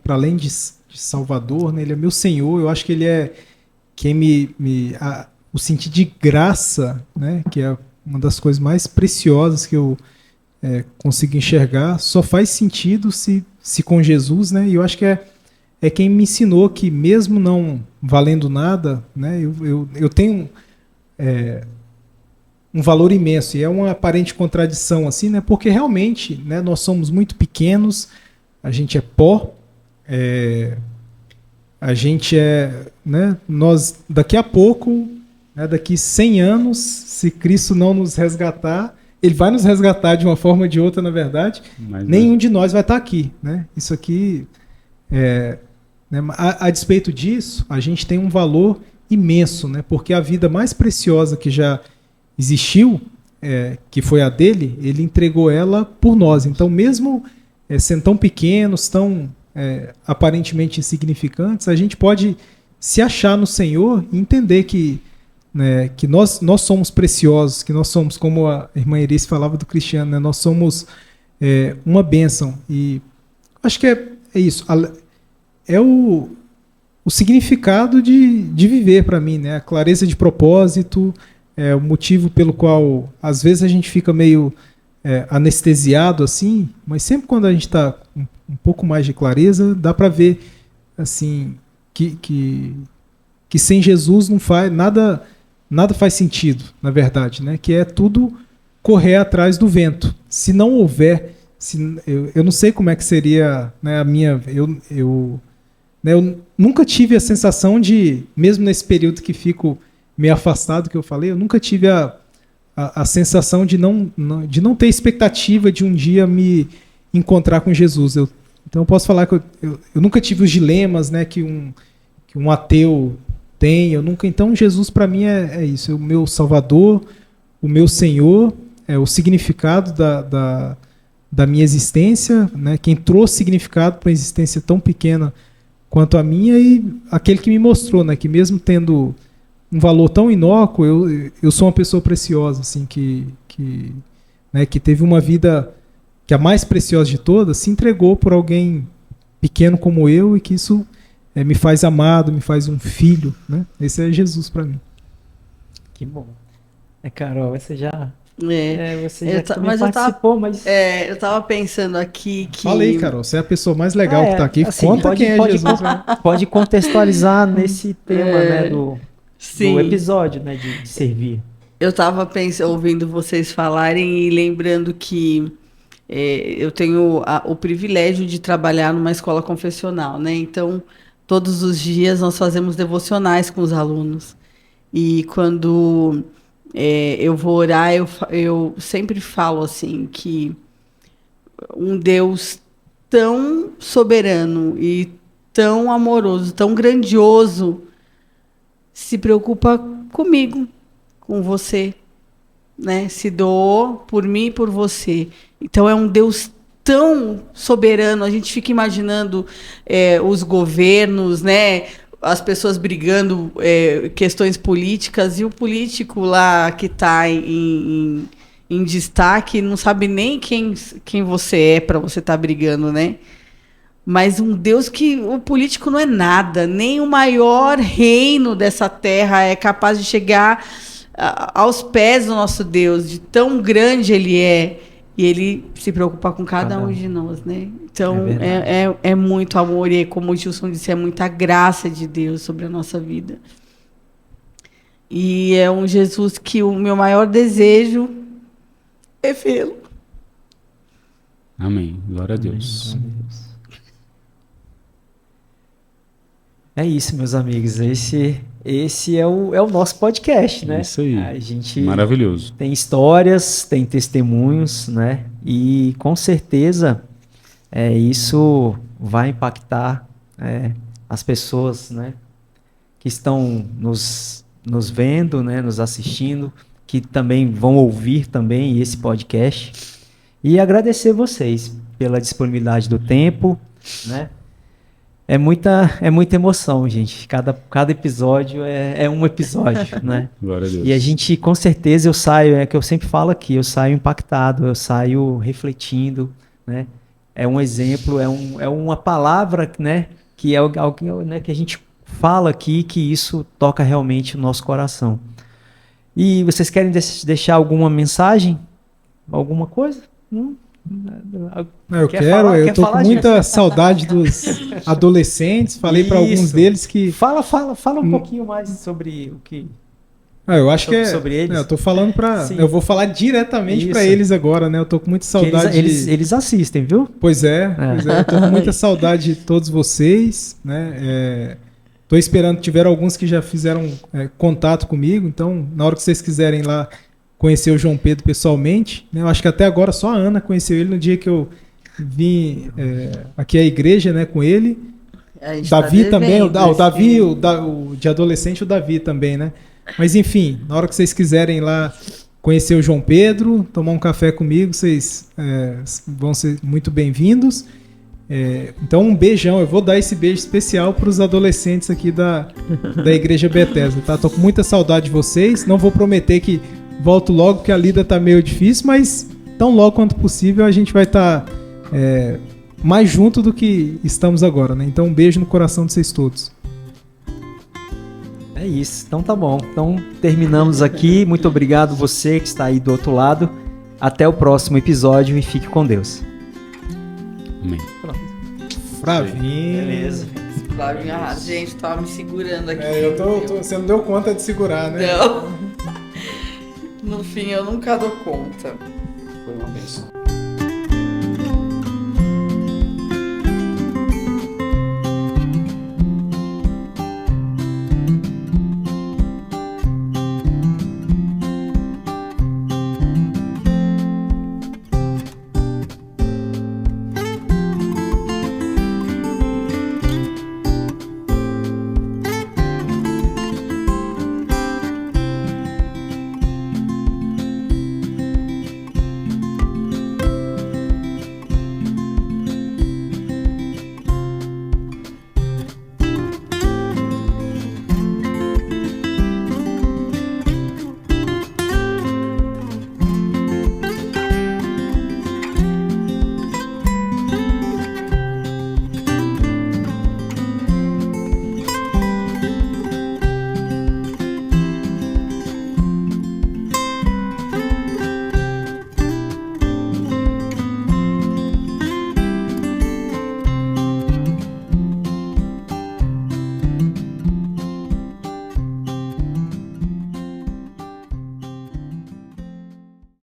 Speaker 3: para além de Salvador, né, ele é meu Senhor, eu acho que ele é quem o sentido de graça, né, que é uma das coisas mais preciosas que eu consigo enxergar, só faz sentido se com Jesus, né, e eu acho que é quem me ensinou que mesmo não valendo nada, né, eu tenho um valor imenso, e é uma aparente contradição, assim, né, porque realmente, né, nós somos muito pequenos, a gente é pó, a gente né, nós daqui a pouco, né, daqui 100 anos, se Cristo não nos resgatar, ele vai nos resgatar de uma forma ou de outra, na verdade, mas nenhum de nós vai estar aqui, né? Isso aqui, né, a despeito disso, a gente tem um valor imenso, né? Porque a vida mais preciosa que já existiu, que foi a dele, ele entregou ela por nós. Então, mesmo sendo tão pequenos, tão aparentemente insignificantes, a gente pode se achar no Senhor e entender que nós somos preciosos, que nós somos, como a irmã Iris falava do Cristiano, né? Nós somos uma bênção. E acho que é isso. É o significado de viver para mim, né? A clareza de propósito, o motivo pelo qual às vezes a gente fica meio anestesiado assim, mas sempre quando a gente está um pouco mais de clareza, dá para ver assim que sem Jesus não faz nada faz sentido, na verdade, né? Que é tudo correr atrás do vento. Se não houver, eu não sei como é que seria, né, a minha, eu nunca tive a sensação de, mesmo nesse período que fico meio afastado, que eu falei, eu nunca tive a sensação de não ter expectativa de um dia me encontrar com Jesus. Então eu posso falar que eu nunca tive os dilemas, né, que um ateu tem. Então Jesus para mim é isso, é o meu Salvador, o meu Senhor, é o significado da minha existência, né, quem trouxe significado para uma existência tão pequena quanto a minha, e aquele que me mostrou, né, que mesmo tendo um valor tão inócuo, eu sou uma pessoa preciosa, assim, que teve uma vida que a mais preciosa de todas se entregou por alguém pequeno como eu, e que isso me faz amado, me faz um filho, né? Esse é Jesus para mim.
Speaker 1: Que bom. Carol, você já
Speaker 2: mas
Speaker 1: participou, mas...
Speaker 2: eu estava pensando aqui que...
Speaker 3: Falei, Carol, você é a pessoa mais legal que está aqui.
Speaker 1: Assim,
Speaker 3: conta quem é Jesus.
Speaker 1: Pode contextualizar nesse tema, né, do episódio, né, de servir.
Speaker 2: Eu estava ouvindo vocês falarem e lembrando que eu tenho o privilégio de trabalhar numa escola confessional, né? Então, todos os dias nós fazemos devocionais com os alunos. E quando eu vou orar, eu sempre falo assim que um Deus tão soberano e tão amoroso, tão grandioso, se preocupa comigo, com você, né? Se doou por mim e por você. Então é um Deus tão soberano. A gente fica imaginando os governos, né? As pessoas brigando, questões políticas, e o político lá que está em destaque não sabe nem quem você é para você estar brigando, né? Mas um Deus que o político não é nada, nem o maior reino dessa terra é capaz de chegar aos pés do nosso Deus, de tão grande ele é, e ele se preocupa com cada um de nós, né? Então, é muito amor, e como o Gilson disse, é muita graça de Deus sobre a nossa vida. E é um Jesus que o meu maior desejo é vê-lo.
Speaker 4: Amém. Glória a Deus.
Speaker 1: É isso, meus amigos. Esse é o nosso podcast, né?
Speaker 4: Isso aí.
Speaker 1: A gente
Speaker 4: Maravilhoso.
Speaker 1: tem histórias, tem testemunhos, né? E com certeza isso vai impactar as pessoas, né? Que estão nos vendo, né? Nos assistindo, que também vão ouvir também esse podcast. E agradecer vocês pela disponibilidade do tempo, né? É muita emoção, gente. Cada episódio é um episódio, né?
Speaker 4: Glória a Deus.
Speaker 1: E a gente, com certeza, eu saio, que eu sempre falo aqui, eu saio impactado, eu saio refletindo, né? É um exemplo, é uma palavra, né? Que é algo, né, que a gente fala aqui, que isso toca realmente o nosso coração. E vocês querem deixar alguma mensagem? Alguma coisa?
Speaker 3: Eu tô com muita saudade dos adolescentes. Falei para alguns deles que...
Speaker 1: Fala um pouquinho mais sobre o que...
Speaker 3: eu acho que
Speaker 1: sobre eles.
Speaker 3: Eu tô falando eu vou falar diretamente para eles agora, né? Eu tô com muita saudade.
Speaker 1: Eles assistem, viu?
Speaker 3: Pois é. Eu tô com muita saudade de todos vocês, né? Tô esperando, tiveram alguns que já fizeram contato comigo, então na hora que vocês quiserem lá conhecer o João Pedro pessoalmente, né? Eu acho que até agora só a Ana conheceu ele no dia que eu vim aqui à igreja, né, com ele. Davi também, o Davi, o de adolescente, o Davi também, né? Mas enfim, na hora que vocês quiserem lá conhecer o João Pedro, tomar um café comigo, vocês vão ser muito bem-vindos. Então um beijão, eu vou dar esse beijo especial para os adolescentes aqui da Igreja Bethesda, tá? Tô com muita saudade de vocês, não vou prometer que volto logo, porque a lida tá meio difícil, mas tão logo quanto possível a gente vai estar mais junto do que estamos agora, né? Então um beijo no coração de vocês todos.
Speaker 1: É isso, então tá bom. Então terminamos aqui, muito obrigado você que está aí do outro lado. Até o próximo episódio e fique com Deus.
Speaker 4: Amém.
Speaker 3: Flavinho.
Speaker 1: Beleza.
Speaker 2: Flavinho, gente, tava me segurando aqui.
Speaker 3: Você não deu conta de segurar, né?
Speaker 2: Não. No fim, eu nunca dou conta.
Speaker 4: Foi uma bênção.